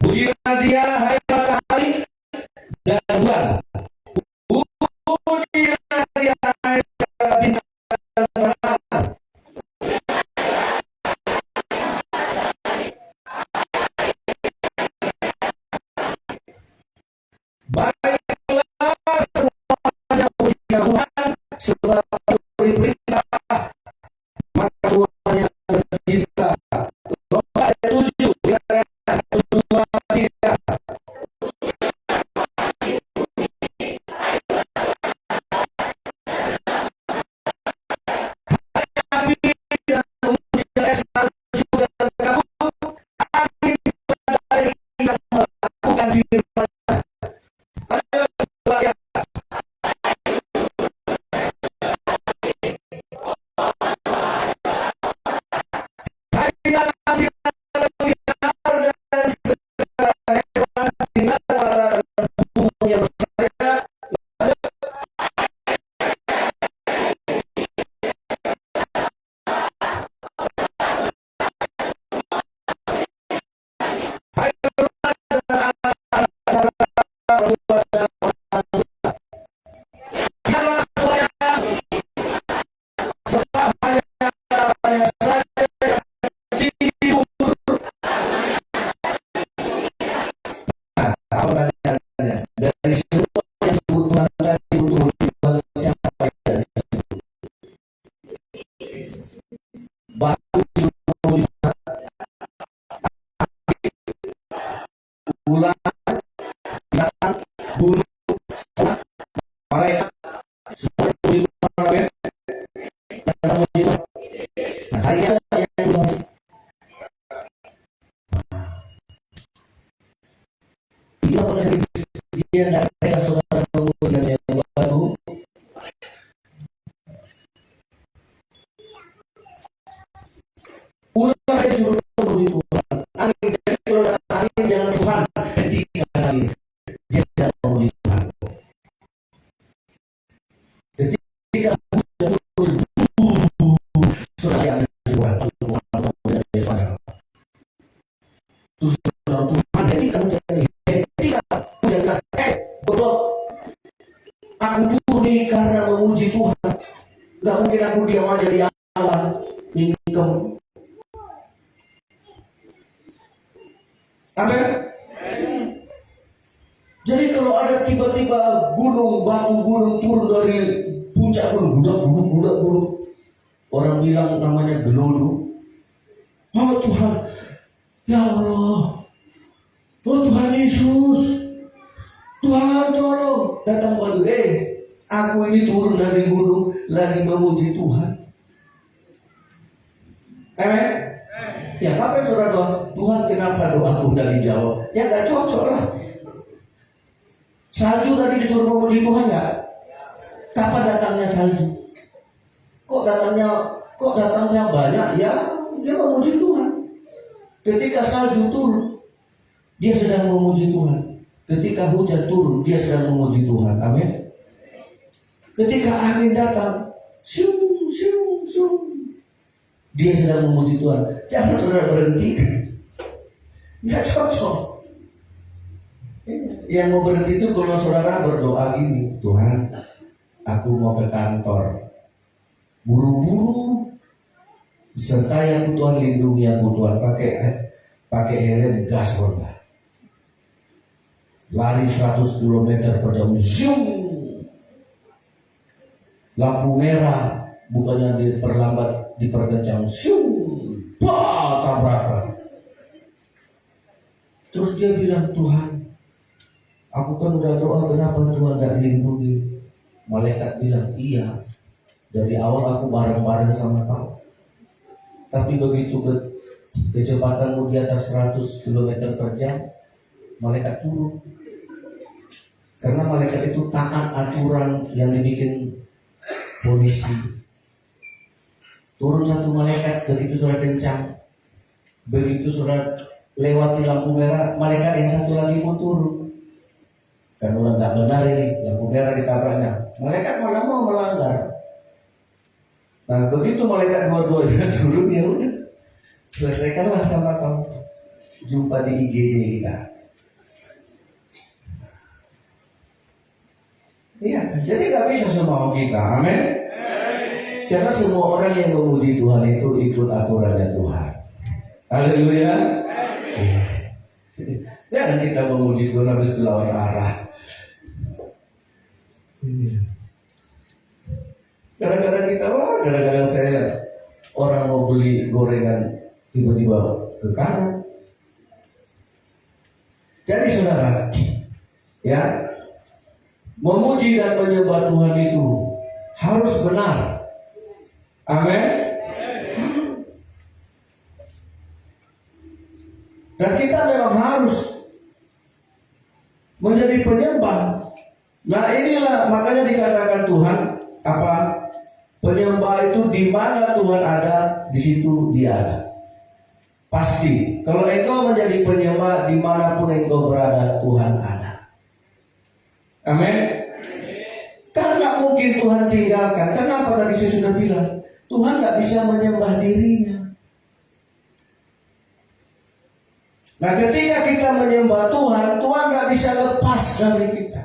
S3: Pujilah Dia, hai matahari dan bulan. Pujilah Dia, hai bintang terang. Baiklah semuanya puji Tuhan, sebab beri perintah, maka semuanya tercipta. Ayat 7, ayat 2, 3. Ayah yang dia mengenai dia tidak ada saudara kemudian yang baru. Ulah disuruh memuji Tuhan. Amin. Jadi kalau amin jangan Tuhan. Ketika amin dia tidak memuji Tuhan. Ketika hujan turun, sudah yang Tuhan menjadi saudara. Terus Tuhan ketika hujan godok aku turun ini karena memuji Tuhan. Gak mungkin aku diam aja di awan ningkem. Amin. Jadi kalau ada tiba-tiba gunung, batu gunung turun dari puncak gunung, budak, orang bilang namanya gelodo. Oh Tuhan, ya Allah, oh Tuhan Yesus, Tuhan tolong, datang padu, aku ini turun dari gunung lagi memuji Tuhan. Amin. Ya kapan saudara doa, Tuhan kenapa doaku tidak dijawab? Ya gak cocok lah. Salju tadi disuruh memuji Tuhan ya? Kapan datangnya salju? Kok datangnya banyak? Ya dia memuji Tuhan. Ketika salju turun, dia sedang memuji Tuhan. Ketika hujan turun, dia sedang memuji Tuhan. Amin. Ketika angin datang, syum, dia sedang memuji Tuhan. Jangan saudara berhenti. Nggak cocok. Yang mau berhenti itu kalau saudara berdoa gini, Tuhan, aku mau ke kantor, buru-buru, disertai aku Tuhan, lindungi aku Tuhan, pakai helm gas rendah, lari 100 km per jam, zoom, lampu merah, bukannya diperlambat, diperkencang, zoom, tabrakan. Terus dia bilang, Tuhan, aku kan udah doa, kenapa Tuhan gak lindungi? Malaikat bilang, iya, dari awal aku bareng-bareng sama kau. Tapi begitu kecepatanmu di atas 100 km per jam, malaikat turun. Karena malaikat itu taat aturan yang dibikin polisi. Turun satu malaikat, begitu sudah kencang, begitu sudah lewati lampu merah, malaikat yang satu lagi pun turun. Karena nggak benar ini, lampu merah ditabraknya, malaikat mana mau melanggar. Nah begitu malaikat dua-duanya turun, ya udah, selesaikanlah sama kamu. Jumpa di IGD kita. Iya, jadi nggak bisa semua kita, amin. Karena semua orang yang memuji Tuhan itu ikut aturannya Tuhan. Haleluya. Jangan kita memuji Tuhan habis itu lawan arah. Kadang-kadang saya orang mau beli gorengan tiba-tiba ke kanan. Jadi saudara, ya, memuji dan menyembah Tuhan itu harus benar. Amin. Dan kita memang harus menjadi penyembah. Nah inilah makanya dikatakan Tuhan apa? Penyembah itu di mana Tuhan ada, di situ Dia ada. Pasti. Kalau engkau menjadi penyembah dimanapun engkau berada, Tuhan ada. Amin. Karena mungkin Tuhan tinggalkan. Kenapa tadi saya sudah bilang? Tuhan tidak bisa menyembah dirinya. Nah ketika kita menyembah Tuhan, Tuhan tidak bisa lepas dari kita.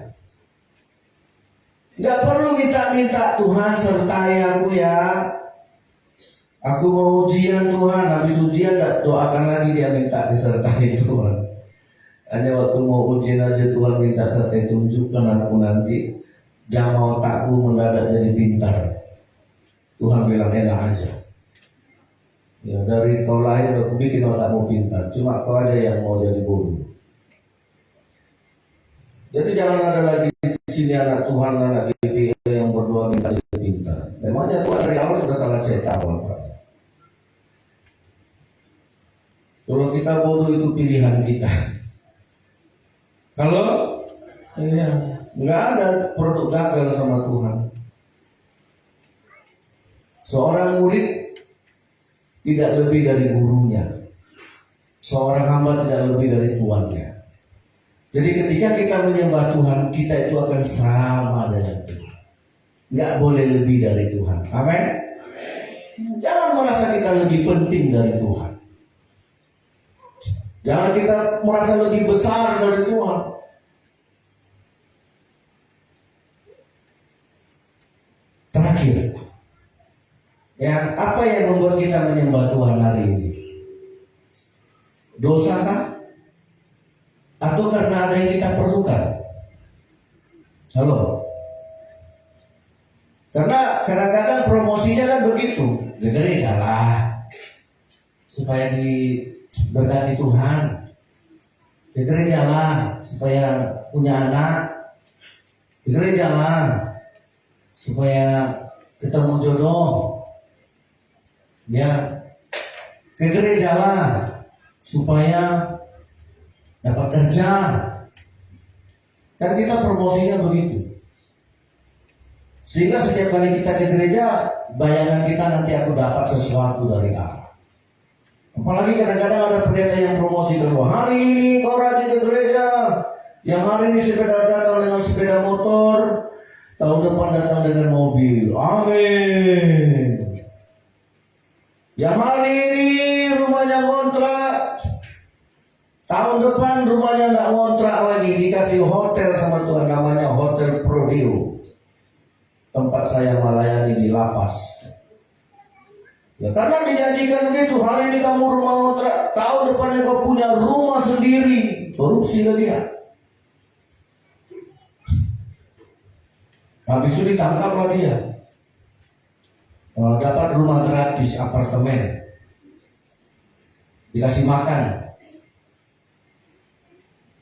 S3: Tidak perlu minta Tuhan sertai aku ya. Aku mau ujian Tuhan, habis ujian tidak doakan lagi dia minta disertai Tuhan. Hanya waktu mau ujian aja Tuhan minta sertai, tunjukkan aku nanti jam otakku mendadak jadi pintar. Tuhan bilang enak aja. Ya dari kau lahir aku bikin otakmu pintar, cuma kau aja yang mau jadi bodoh. Jadi jangan ada lagi di sini anak Tuhan, anak GPI yang berdoa minta jadi pintar. Memangnya Tuhan dari awal sudah salah cetak. Kalau kita bodoh itu pilihan kita. Kalau iya, nggak ada produk gagal sama Tuhan. Seorang murid tidak lebih dari gurunya. Seorang hamba tidak lebih dari tuannya. Jadi ketika kita menyembah Tuhan, kita itu akan sama dengan Tuhan. Nggak boleh lebih dari Tuhan. Amin. Jangan merasa kita lebih penting dari Tuhan. Jangan kita merasa lebih besar dari Tuhan. Terakhir, apa yang membuat kita menyembah Tuhan hari ini? Dosa kah? Atau karena ada yang kita perlukan? Halo? Karena kadang-kadang promosinya kan begitu. Ke gereja lah, supaya diberkati Tuhan. Ke gereja lah, supaya punya anak. Ke gereja lah, supaya ketemu jodoh. Ya, ke gereja lah, supaya dapat kerja. Kan kita promosinya begitu. Sehingga setiap kali kita ke gereja, bayangan kita nanti aku dapat sesuatu dari Allah. Apalagi kadang-kadang ada pendeta yang promosi kedua. Hari ini kau rajin ke gereja. Yang hari ini sepeda datang dengan sepeda motor, tahun depan datang dengan mobil. Amin. Yang hari ini rumahnya kontrak, tahun depan rumahnya nggak kontrak lagi, dikasih hotel sama Tuhan, namanya Hotel Prodeo. Tempat saya melayani di lapas. Ya karena dijanjikan begitu, hari ini kamu rumah kontrak, tahun depannya kau punya rumah sendiri. Korupsi ke dia. Habis itu ditangkaplah dia. Dapat rumah gratis, apartemen, dikasih makan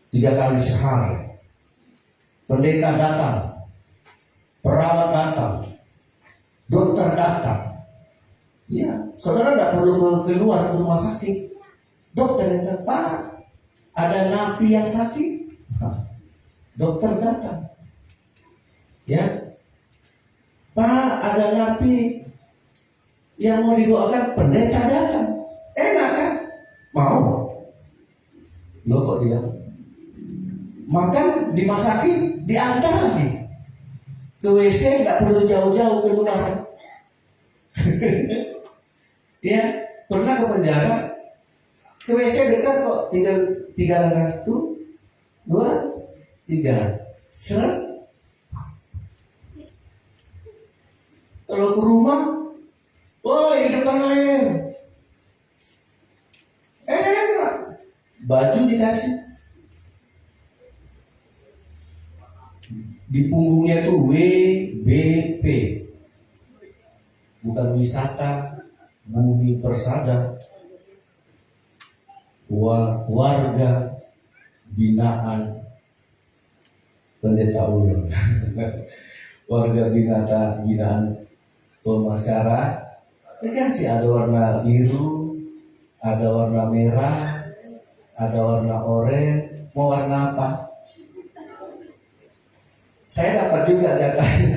S3: 3 kali sehari. Pendeta datang, perawat datang, dokter datang. Ya, saudara tidak perlu keluar ke rumah sakit. Dokter datang, Pak, ada napi yang sakit. Dokter datang. Ya, Pak, ada napi yang mau didoakan, pendeta datang. Enak kan? Mau? Loh kok dia? Makan dimasakin, diantar lagi. Ke WC nggak perlu jauh-jauh keluar. Ya, pernah ke penjara, ke WC dekat kok, tinggal 3 langkah, 1, 2, 3, seret. Kalau ke rumah, woi hidupkan air. Enak. Baju dikasih. Di punggungnya itu WBP. Bukan wisata Bumi Persada. Warga binaan Pendeta Ulur. Warga binaan pemasyarakat. Dikasih ada warna biru, ada warna merah, ada warna oranye. Mau warna apa? Saya dapat juga datanya.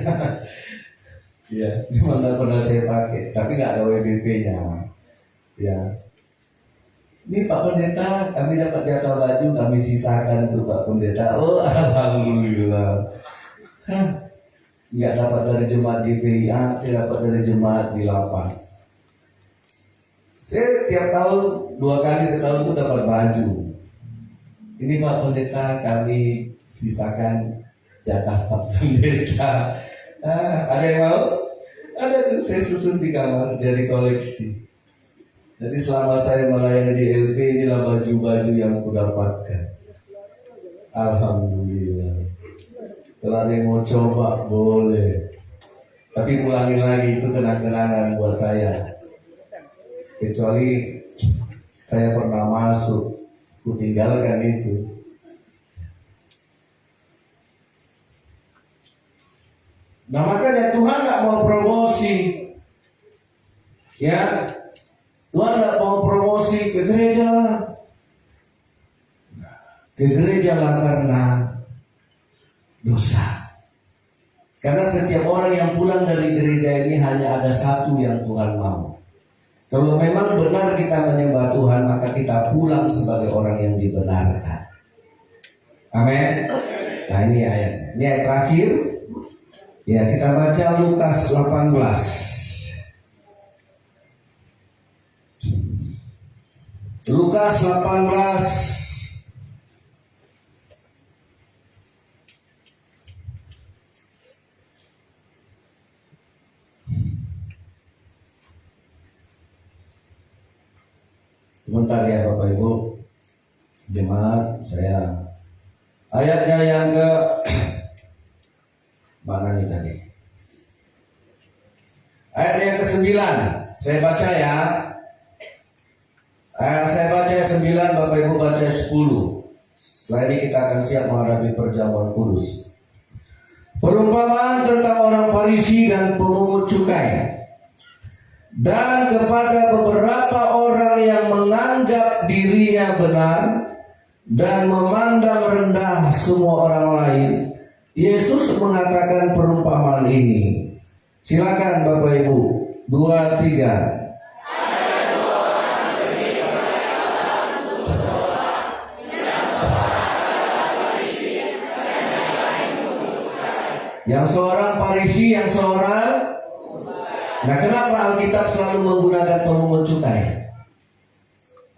S3: Ya, cuma nggak pernah saya pakai, tapi nggak ada WBP-nya. Ya, ini Pak Pendeta, kami dapat jatah baju, kami sisakan untuk Pak Pendeta. Oh, alhamdulillah. Nggak dapat dari jemaat GPIA, saya dapat dari jemaat di lapas. Saya tiap tahun 2 kali setahun itu dapat baju. Ini Pak Pendeta, kami sisakan jatah Pak Pendeta. Ada yang mau? Ada tuh, saya susun di kamar jadi koleksi. Jadi selama saya melayani di LP, inilah baju-baju yang kudapatkan. Alhamdulillah. Kalau ada yang mau coba boleh, tapi ulangi lagi, itu kenang-kenangan buat saya. Kecuali saya pernah masuk, kutinggalkan itu. Nah makanya Tuhan gak mau promosi. Ya, Tuhan gak mau promosi ke gereja. ke gereja karena dosa. Karena setiap orang yang pulang dari gereja ini hanya ada satu yang Tuhan mau. Kalau memang benar kita menyembah Tuhan, maka kita pulang sebagai orang yang dibenarkan. Amin. Nah ini ayatnya. Ini ayat terakhir. Ya, kita baca Lukas 18. Lukas 18 sebentar ya Bapak Ibu jemaat, saya ayatnya yang ke mana nih tadi? Ayatnya yang ke-9 saya baca ya. Saya baca 9, Bapak Ibu baca 10. Setelah ini kita akan siap menghadapi perjamuan kudus. Perumpamaan tentang orang Farisi dan pemungut cukai. Dan kepada beberapa orang yang menganggap dirinya benar dan memandang rendah semua orang lain, Yesus mengatakan perumpamaan ini. Silakan Bapak Ibu, 2, 3. Yang seorang Farisi, yang seorang. Nah, kenapa Alkitab selalu menggunakan pemungut cukai?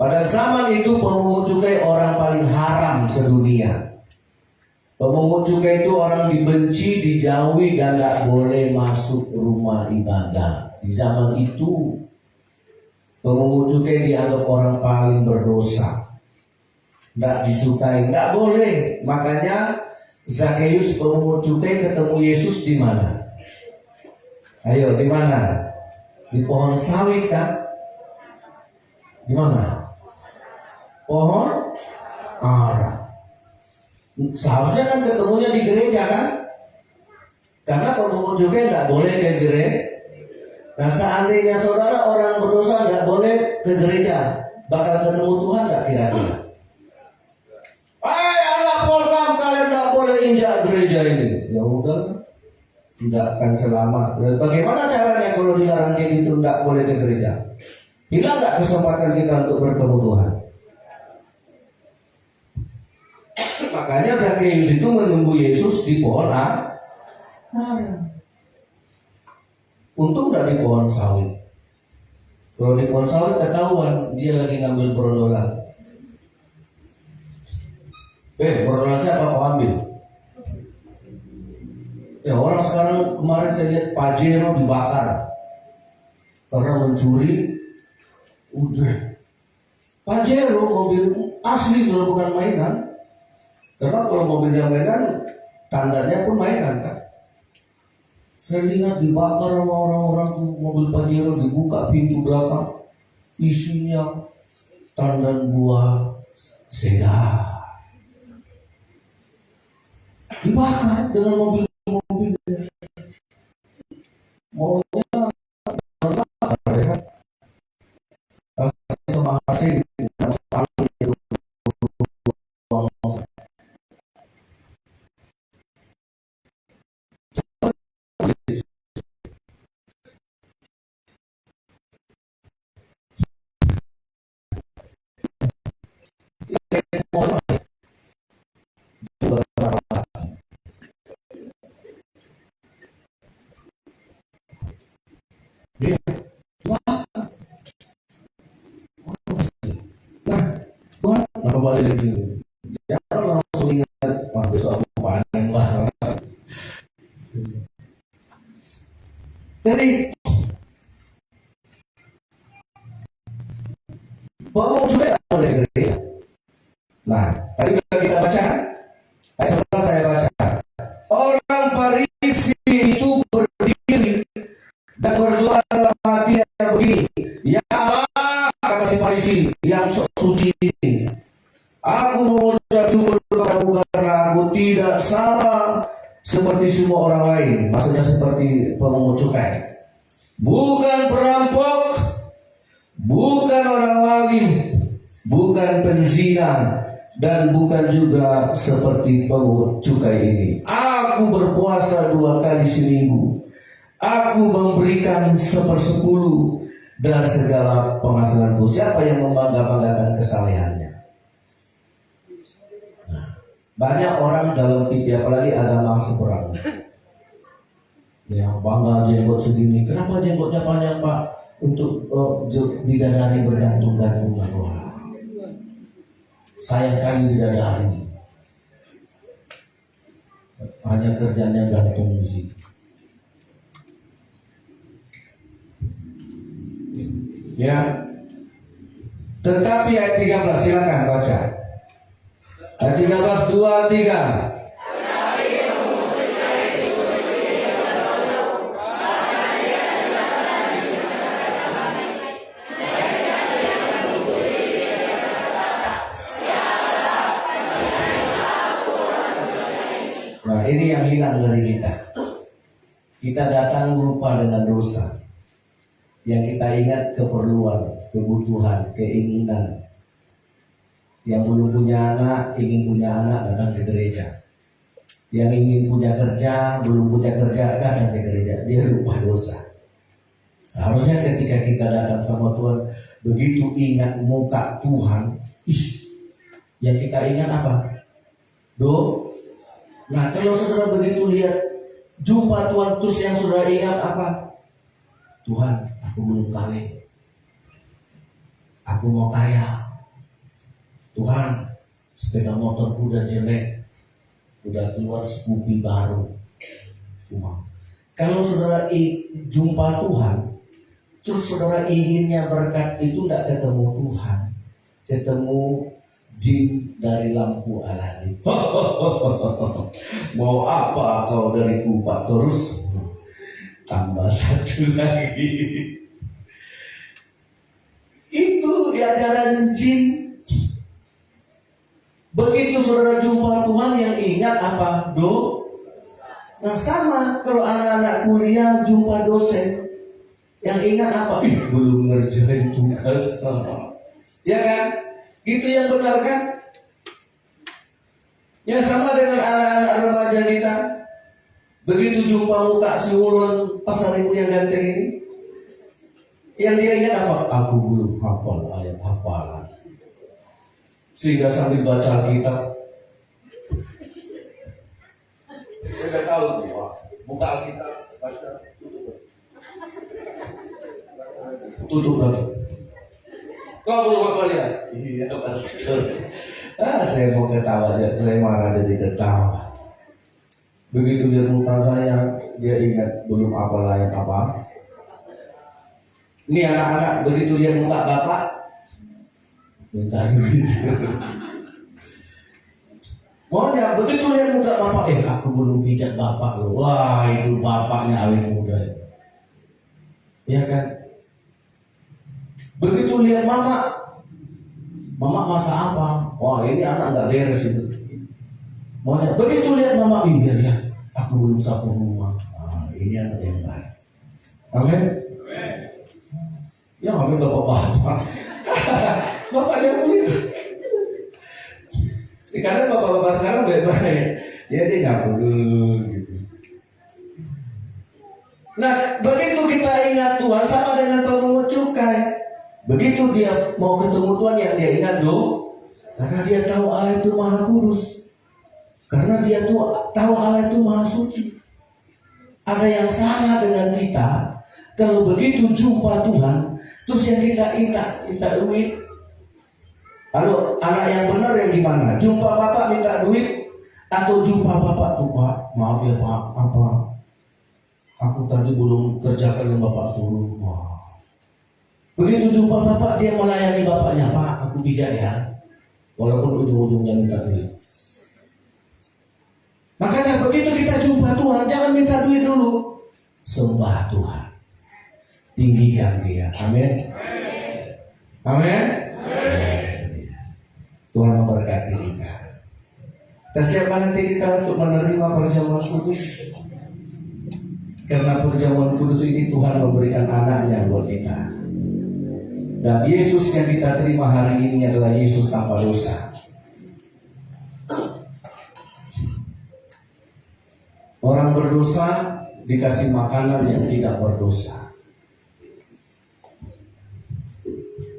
S3: Pada zaman itu pemungut cukai orang paling haram sedunia. Pemungut cukai itu orang dibenci, dijauhi, dan tidak boleh masuk rumah ibadah. Di zaman itu pemungut cukai dianggap orang paling berdosa, tidak disukai, tidak boleh. Makanya Zakheus pemungut cukai ketemu Yesus di mana? Ayo, di mana? Di pohon sawit kan? Di mana? Pohon ara. Seharusnya kan ketemunya di gereja kan? Karena pemungut cukai nggak boleh ke gereja. Nah, seandainya saudara orang berdosa nggak boleh ke gereja, bakal ketemu Tuhan nggak kira-kira? Anak Polkam, kalian nggak boleh injak gereja ini. Ya udah, tidak akan selamat. Bagaimana caranya kalau dilarang kayak gitu tidak boleh ke gereja? Hilang nggak kesempatan kita untuk bertemu Tuhan? Makanya Zakheus itu menunggu Yesus di pohon ara. Untung tidak di pohon sawit. Kalau di pohon sawit ketahuan dia lagi ngambil brondolan. Brondolan siapa kau ambil? Ya, orang sekarang kemarin saya lihat Pajero dibakar karena mencuri. Udah, Pajero mobil asli kalau bukan mainan. Karena kalau mobilnya mainan, tandanya pun mainan kan. Saya lihat dibakar sama orang-orang tuh, mobil Pajero dibuka pintu belakang, isinya tandan buah segar. Dibakar dengan mobil. Maunya bakar ya. Sama hasil balik ke sini. Jangan langsung ingat, wah besok aku panen lah. Jadi mau juga boleh gereja. Nah, tadi sudah kita baca. Setelah saya baca, orang Farisi itu berdiri dan berdoa dalam hatinya begini, ya Allah, kata si Farisi yang sok suci ini, aku mengucap syukur kepadamu karena aku tidak sama seperti semua orang lain. Maksudnya seperti pemungut cukai. Bukan perampok, bukan orang lalim, bukan penzina, dan bukan juga seperti pemungut cukai ini. Aku berpuasa 2 kali seminggu. Aku memberikan 1/10 dari segala penghasilanku. Siapa yang membangga-banggakan kesalehannya? Nah, banyak orang dalam TV, apalagi agama seberang, yang bangga jenggot segini. Kenapa jenggotnya panjang, Pak? Untuk bidadari bergantung-gantungan. Wah, sayang kali bidadari. Hanya kerjanya gantung di situ. Ya. Tetapi ayat 13, silakan baca. Ayat 13, 2, 3. Nah, ini yang hilang dari kita. Kita datang lupa dengan dosa. Yang kita ingat keperluan, kebutuhan, keinginan. Yang belum punya anak, ingin punya anak, datang ke gereja. Yang ingin punya kerja, belum punya kerja, datang ke gereja. Dia lupa dosa. Seharusnya ketika kita datang sama Tuhan, begitu ingat muka Tuhan, yang kita ingat apa? Nah, kalau saudara begitu lihat jumpa Tuhan, terus yang saudara ingat apa? Tuhan, aku belum kawin, aku mau kaya. Tuhan, sepeda motorku udah jelek, udah keluar Scoopy baru. Cuma kalau saudara jumpa Tuhan, terus saudara inginnya berkat itu, tidak ketemu Tuhan, ketemu jin dari lampu Aladin. Mau apa kau dari kupat? Terus tambah 1 lagi. Itu ajaran jin. Begitu saudara jumpa Tuhan, yang ingat apa? Nah, sama kalau anak-anak kuliah jumpa dosen, yang ingat apa? Belum ngerjain tugas. Ya kan? Itu yang benar kan? Ya, sama dengan anak-anak remaja kita. Begitu jumpa muka si ulun pasar ibu yang ganteng ini, yang dia ingat apa? Aku belum hafal ayat hafalan. Sehingga sambil baca Alkitab, saya nggak tahu, buka Alkitab, baca, tutup lagi. Kau belum hafal ya? Iya, pastor. Saya mau ketawa aja, saya marah jadi ketawa. Begitu dia lupa saya, dia ingat belum hafal ayat apa. Ini anak-anak, begitu dia muka bapak, minta duit. Maunya begitu lihat muka bapak, aku belum pijat bapak loh. Wah, itu bapaknya awet muda itu. Ya kan? Begitu lihat mama masak apa? Wah, ini anak nggak beres itu. Maunya begitu lihat mama, iya, aku belum sapu rumah. Ini anak yang baik. Amin. Ya, amin bapak-bapak. Bapak yang mulia. Karena bapak-bapak sekarang baik-baik, ya dia nggak perlu gitu. Nah, begitu kita ingat Tuhan, sama dengan pemungut cukai. Begitu dia mau ketemu Tuhan, yang dia ingat karena dia tahu Allah itu Maha Kudus, karena dia tahu Allah itu Maha Suci. Ada yang salah dengan kita kalau begitu jumpa Tuhan, terus yang kita minta duit. Lalu anak yang benar yang gimana? Jumpa bapak minta duit, atau jumpa bapak tuh, Pak, maaf ya Pak, aku tadi belum kerjakan yang bapak suruh. Wah. Begitu jumpa bapak, dia melayani bapaknya, Pak, aku pijat ya, walaupun ujung-ujungnya minta duit. Makanya begitu kita jumpa Tuhan, jangan minta duit dulu, sembah Tuhan, tinggikan Dia. Amin. Amin. Tuhan memberkati kita. Kita siapkan nanti kita untuk menerima perjamuan kudus. Karena perjamuan kudus ini Tuhan memberikan anaknya buat kita. Dan Yesus yang kita terima hari ini adalah Yesus tanpa dosa. berdosa dikasih makanan yang tidak berdosa.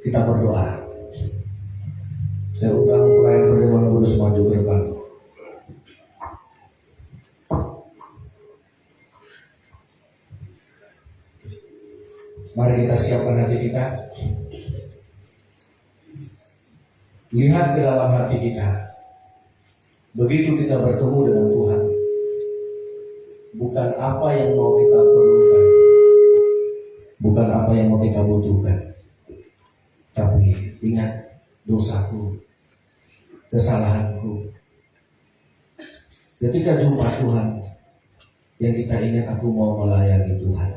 S3: Kita berdoa. Saya undang pelayan perjamuan kudus maju ke depan. Mari kita siapkan hati kita. Lihat ke dalam hati kita. Begitu kita bertemu dengan Tuhan, bukan apa yang mau kita perlukan, bukan apa yang mau kita butuhkan, tapi ingat dosaku, kesalahanku. Ketika jumpa Tuhan, yang kita ingat, aku mau melayani Tuhan.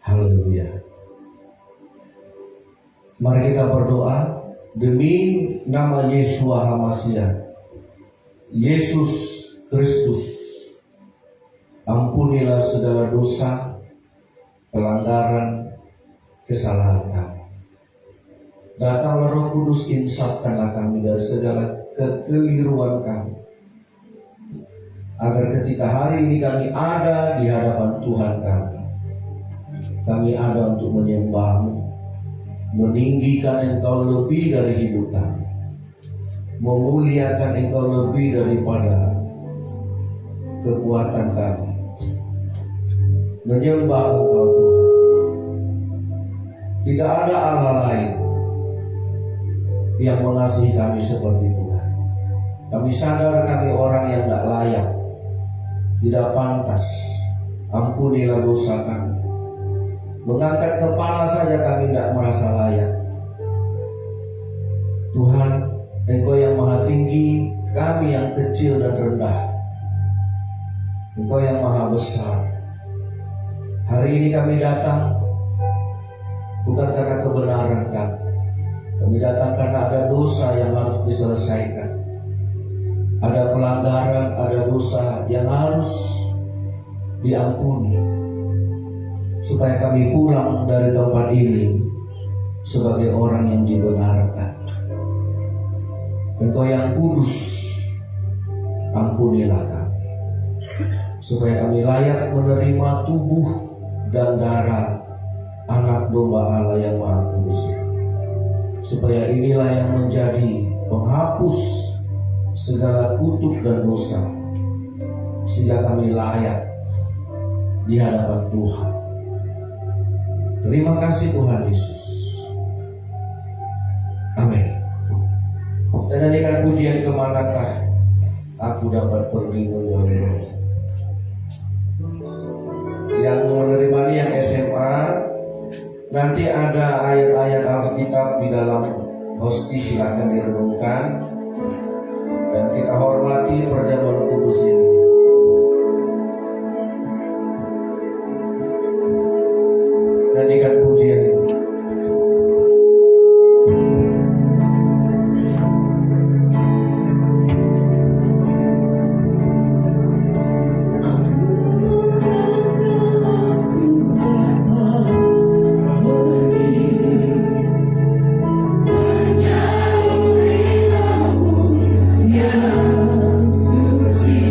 S3: Haleluya. Mari kita berdoa demi nama Yeshua HaMashiach, Yesus Kristus. Ampunilah segala dosa, pelanggaran, kesalahan kami. Datanglah Roh Kudus, insafkanlah kami dari segala kekeliruan kami, agar ketika hari ini kami ada di hadapan Tuhan kami ada untuk menyembah-Mu, meninggikan Engkau lebih dari hidup kami, memuliakan Engkau lebih daripada kekuatan kami, menyembah Engkau Tuhan. Tidak ada Allah lain yang mengasihi kami seperti Tuhan. Kami sadar kami orang yang tidak layak, tidak pantas. Ampunilah dosa kami. Mengangkat kepala saja kami tidak merasa layak. Tuhan, Engkau yang maha tinggi, kami yang kecil dan rendah. Engkau yang maha besar. Hari ini kami datang bukan karena kebenaran kami. Kami datang karena ada dosa yang harus diselesaikan. Ada pelanggaran, ada dosa yang harus diampuni, supaya kami pulang dari tempat ini sebagai orang yang dibenarkan. Engkau yang kudus, ampunilah kami, supaya kami layak menerima tubuh dan darah anak domba Allah yang maha kudus. Supaya inilah yang menjadi penghapus segala kutuk dan dosa, sehingga kami layak di hadapan Tuhan. Terima kasih Tuhan Yesus. Amin. Kita nyanyikan pujian kemanakah aku dapat pergi menjauh. Yang menerima ini yang SMA, nanti ada ayat-ayat Alkitab di dalam hosti, silakan direnungkan dan kita hormati perjamuan kudus ini. Nyanyikan pujian ini.
S2: Yang suci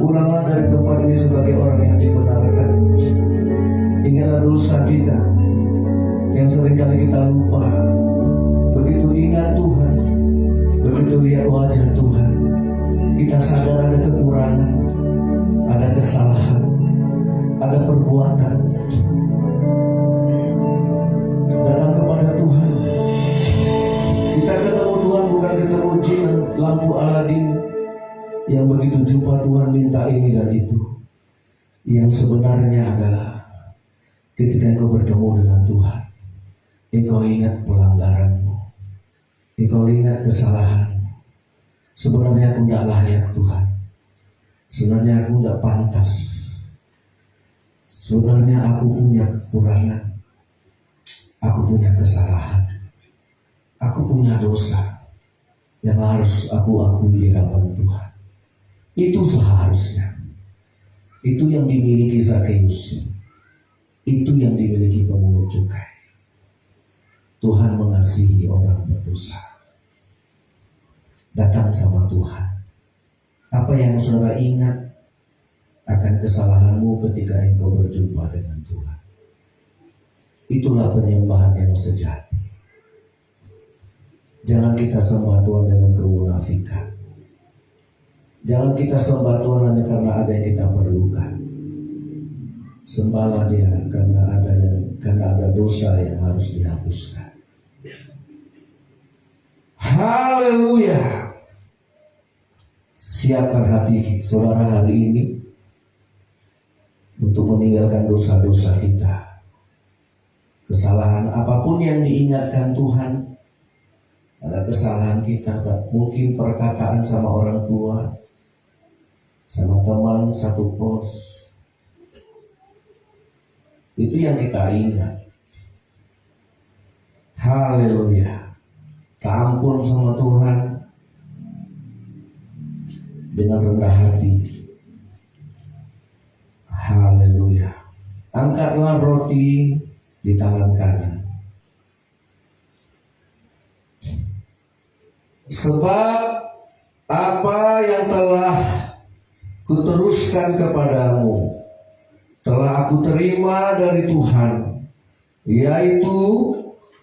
S3: Pulanglah dari tempat ini sebagai orang yang dibenarkan. Ingatlah dosa kita yang seringkali kita lupa. Begitu ingat Tuhan, begitu lihat wajah Tuhan, kita sadar ada kekurangan, ada kesalahan, ada perbuatan. Datang kepada Tuhan. Kita ketemu Tuhan bukan ketemu jin lampu Aladin yang begitu jumpa Tuhan minta ini dan itu. Yang sebenarnya adalah ketika engkau bertemu dengan Tuhan, engkau ingat pelanggaranmu, engkau ingat kesalahanmu. Sebenarnya aku tidak layak Tuhan. Sebenarnya aku tidak pantas. Sebenarnya aku punya kekurangan. Aku punya kesalahan. Aku punya dosa yang harus aku akui di hadapan Tuhan. Itu seharusnya. Itu yang dimiliki Zakheus. Itu yang dimiliki pemungut cukai. Tuhan mengasihi orang berdosa. Datang sama Tuhan. Apa yang saudara ingat akan kesalahanmu ketika engkau berjumpa dengan Tuhan. Itulah penyembahan yang sejati. Jangan kita sembah Tuhan dengan kemunafikan. Jangan kita sembah Tuhan hanya karena ada yang kita perlukan. Sembahlah Dia karena ada dosa yang harus dihapuskan. Haleluya. Siapkan hati saudara hari ini untuk meninggalkan dosa-dosa kita. Kesalahan apapun yang diingatkan Tuhan, ada kesalahan kita, mungkin perkataan sama orang tua, sama teman satu kos. Itu yang kita ingat. Haleluya. Kita ampun sama Tuhan dengan rendah hati. Haleluya. Angkatlah roti di tangan kanan. Sebab apa yang telah kuteruskan kepadamu telah aku terima dari Tuhan, yaitu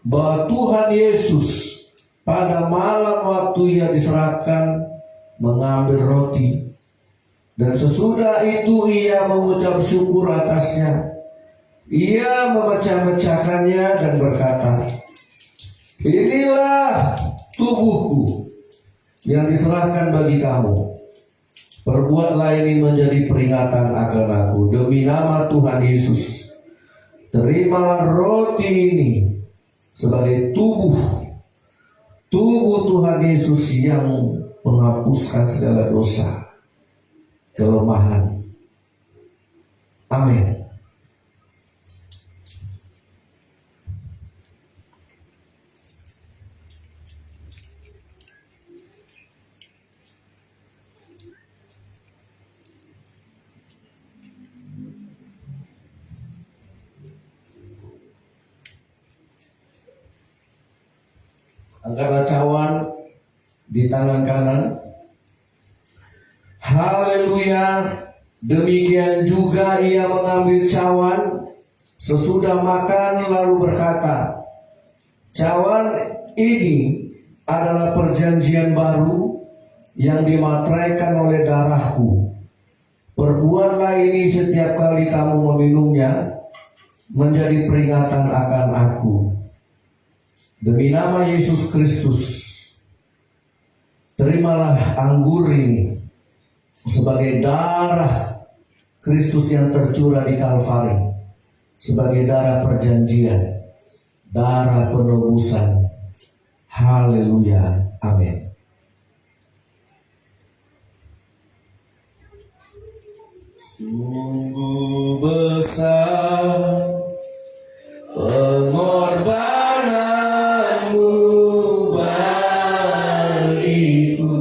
S3: bahwa Tuhan Yesus pada malam waktu Ia diserahkan mengambil roti, dan sesudah itu Ia mengucap syukur atasnya. Ia memecah-mecahkannya dan berkata, inilah tubuhku yang diserahkan bagi kamu. Perbuatlah ini menjadi peringatan akan aku. Demi nama Tuhan Yesus, terimalah roti ini sebagai tubuh Tuhan Yesus yang menghapuskan segala dosa, kelemahan. Amin. Angkatlah cawan di tangan kanan. Haleluya. Demikian juga Ia mengambil cawan sesudah makan lalu berkata, cawan ini adalah perjanjian baru yang dimateraikan oleh darahku. Perbuatlah ini setiap kali kamu meminumnya menjadi peringatan akan aku. Demi nama Yesus Kristus, terimalah anggur ini sebagai darah Kristus yang tercurah di Kalvari, sebagai darah perjanjian, darah penebusan. Haleluya. Amin. Sungguh besar pengorbananmu bagiku,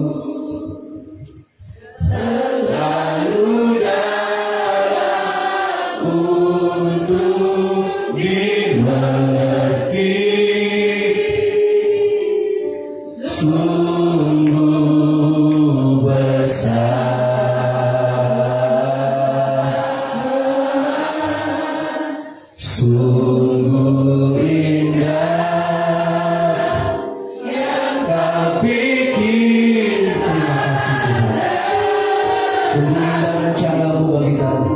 S3: terlalu dalam untuk dimengerti. Sungguh besar
S1: Sungguh indah rencanamu bagi kami.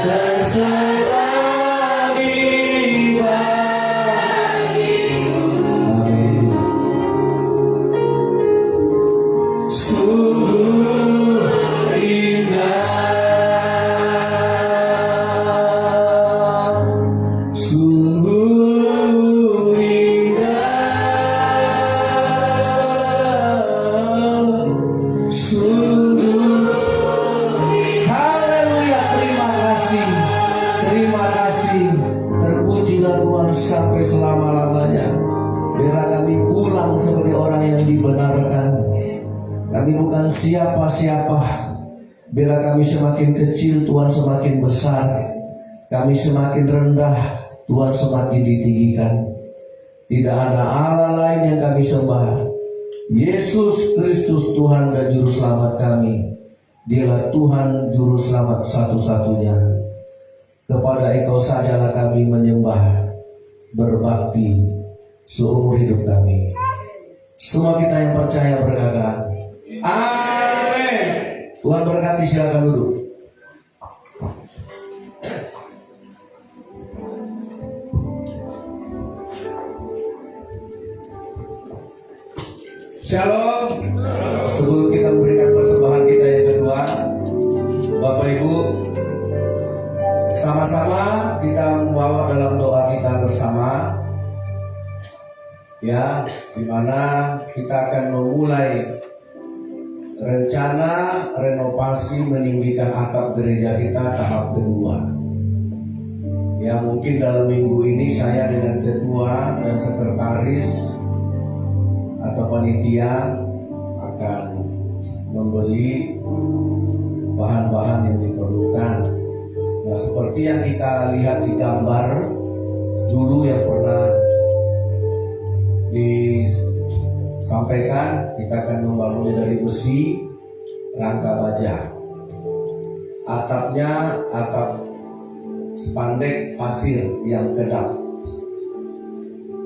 S1: Terserah bagiku. Amin. Sungguh indah, sungguh indah, sungguh. Haleluya, terima kasih, terpujilah Tuhan sampai selama-lamanya. Biarlah kami pulang seperti orang yang dibenarkan. Kami bukan siapa-siapa. Bila kami semakin kecil, Tuhan semakin besar. Kami semakin rendah, Tuhan semakin ditinggikan. Tidak ada Allah lain yang kami sembah. Yesus Kristus Tuhan dan Juru Selamat kami. Dialah Tuhan Juru Selamat satu-satunya. Kepada Engkau sajalah kami menyembah, berbakti seumur hidup kami. Semua kita yang percaya berkata, amin. Tuhan berkati, silakan duduk. Shalom. Sebelum kita memberikan persembahan kita yang kedua, Bapak Ibu, sama-sama kita membawa dalam doa kita bersama, ya, di mana kita akan memulai rencana renovasi meninggikan atap gereja kita tahap kedua. Ya, mungkin dalam minggu ini saya dengan ketua dan sekretaris atau panitia akan membeli bahan-bahan yang diperlukan. Nah, seperti yang kita lihat di gambar dulu yang pernah disampaikan, kita akan membangunnya dari besi rangka baja. Atapnya atap spandek pasir yang kedap.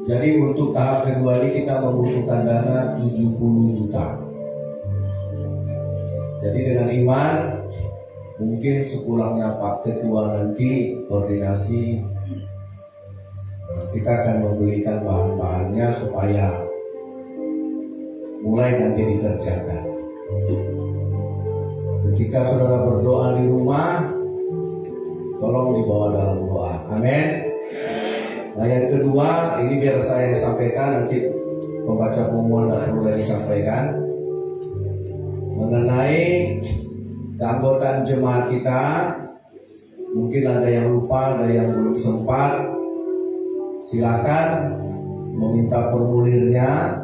S1: Jadi untuk tahap kedua ini kita membutuhkan dana 70 juta. Jadi dengan iman, mungkin sepulangnya Pak Ketua nanti koordinasi, kita akan membelikan bahan-bahannya supaya mulai nanti dikerjakan. Ketika saudara berdoa di rumah, tolong dibawa dalam doa. Amin. Nah, yang kedua, ini biar saya sampaikan, nanti pembaca pengumuman tak perlu lagi sampaikan, mengenai keanggotaan jemaat kita. Mungkin ada yang lupa, ada yang belum sempat. Silakan meminta formulirnya,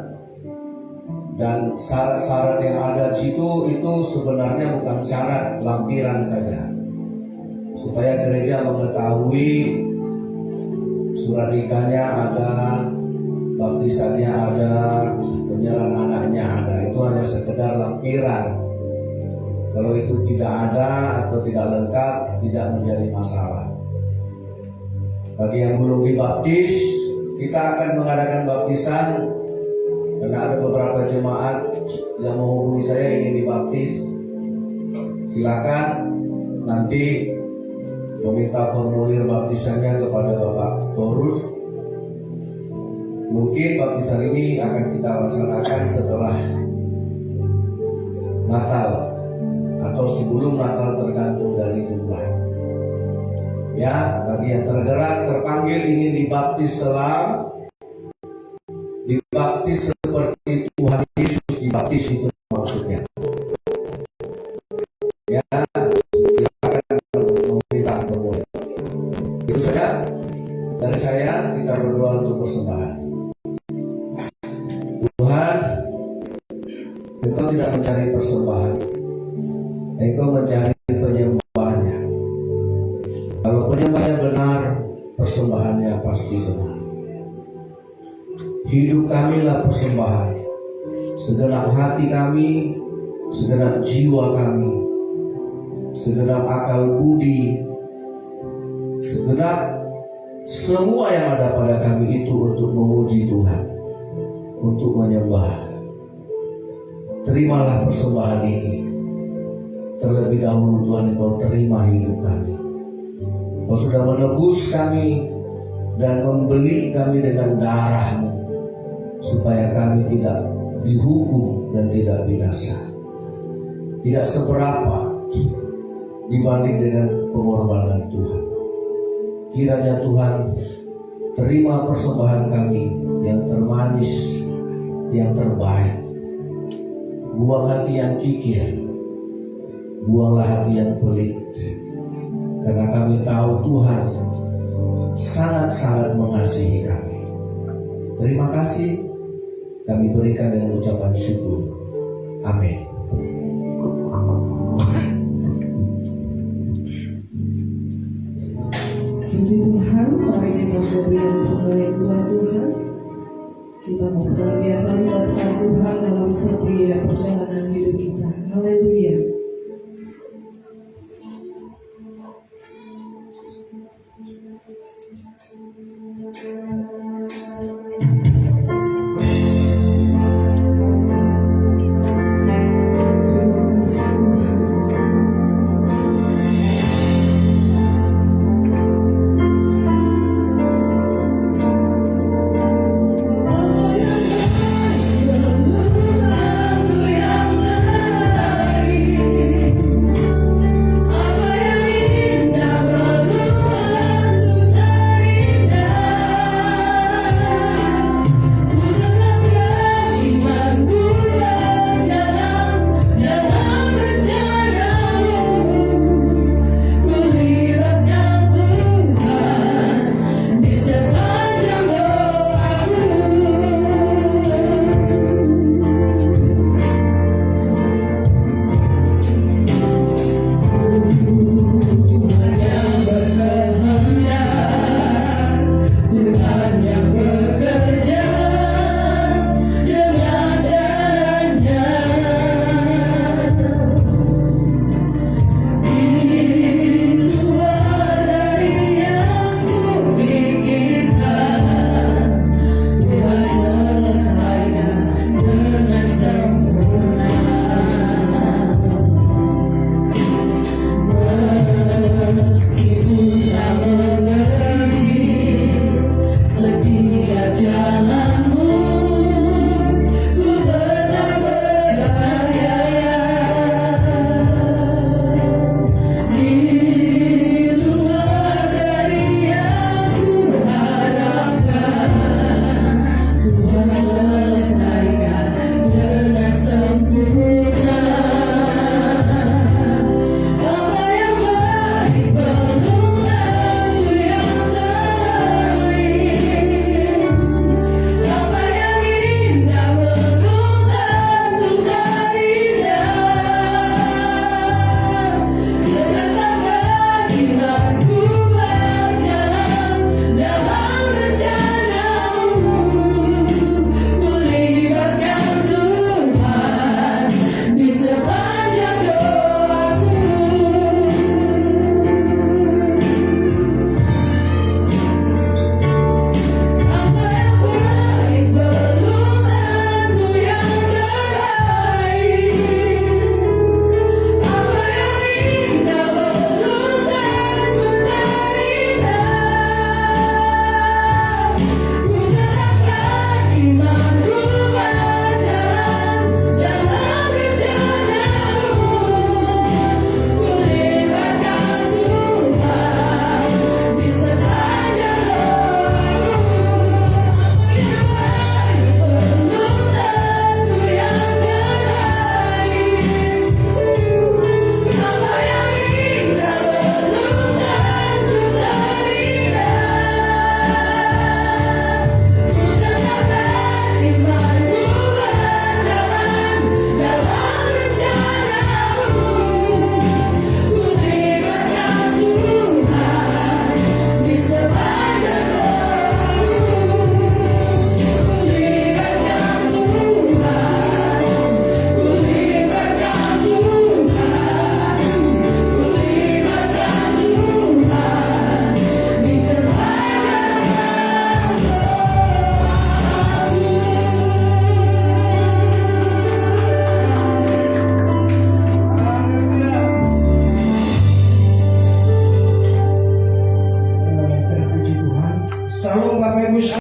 S1: dan syarat-syarat yang ada di situ itu sebenarnya bukan syarat, lampiran saja, supaya gereja mengetahui surat nikahnya ada, baptisannya ada, penyerahan anaknya ada. Itu hanya sekedar lampiran. Kalau itu tidak ada atau tidak lengkap, tidak menjadi masalah. Bagi yang belum dibaptis, kita akan mengadakan baptisan, karena ada beberapa jemaat yang menghubungi saya ingin dibaptis. Silakan nanti meminta formulir baptisannya kepada Bapak Torus. Mungkin baptisan ini akan kita laksanakan setelah Natal atau sebelum Natal, tergantung dari jumlah. Ya, bagi yang tergerak, terpanggil ingin dibaptis selam, dibaptis seperti Tuhan Yesus dibaptis, itu maksudnya. Ya, silakan meminta formulir. Itu saja dari saya. Kita berdoa untuk persembahan. Tuhan, Engkau tidak mencari persembahan, Engkau mencari penyembahnya. Kalau penyembahnya benar, persembahannya pasti benar. Hidup kami lah persembahan, segenap hati kami, segenap jiwa kami, segenap akal budi, segenap semua yang ada pada kami itu untuk memuji Tuhan, untuk menyembah. Terimalah persembahan ini.
S3: terlebih dahulu Tuhan Engkau terima hidup kami. Kau sudah menebus kami dan membeli kami dengan darah-Mu, supaya kami tidak dihukum dan tidak binasa. Tidak seberapa dibanding dengan pengorbanan Tuhan. Kiranya Tuhan terima persembahan kami yang termanis, yang terbaik. Buang hati yang kikir, buanglah hati yang pelit, karena kami tahu Tuhan sangat-sangat mengasihi kami. Terima kasih kami berikan dengan ucapan syukur. Amin.
S2: Puji Tuhan, mari kita beri yang terbaik buat Tuhan. Kita mau senantiasa libatkan Tuhan dalam setiap perjalanan hidup kita. Haleluya.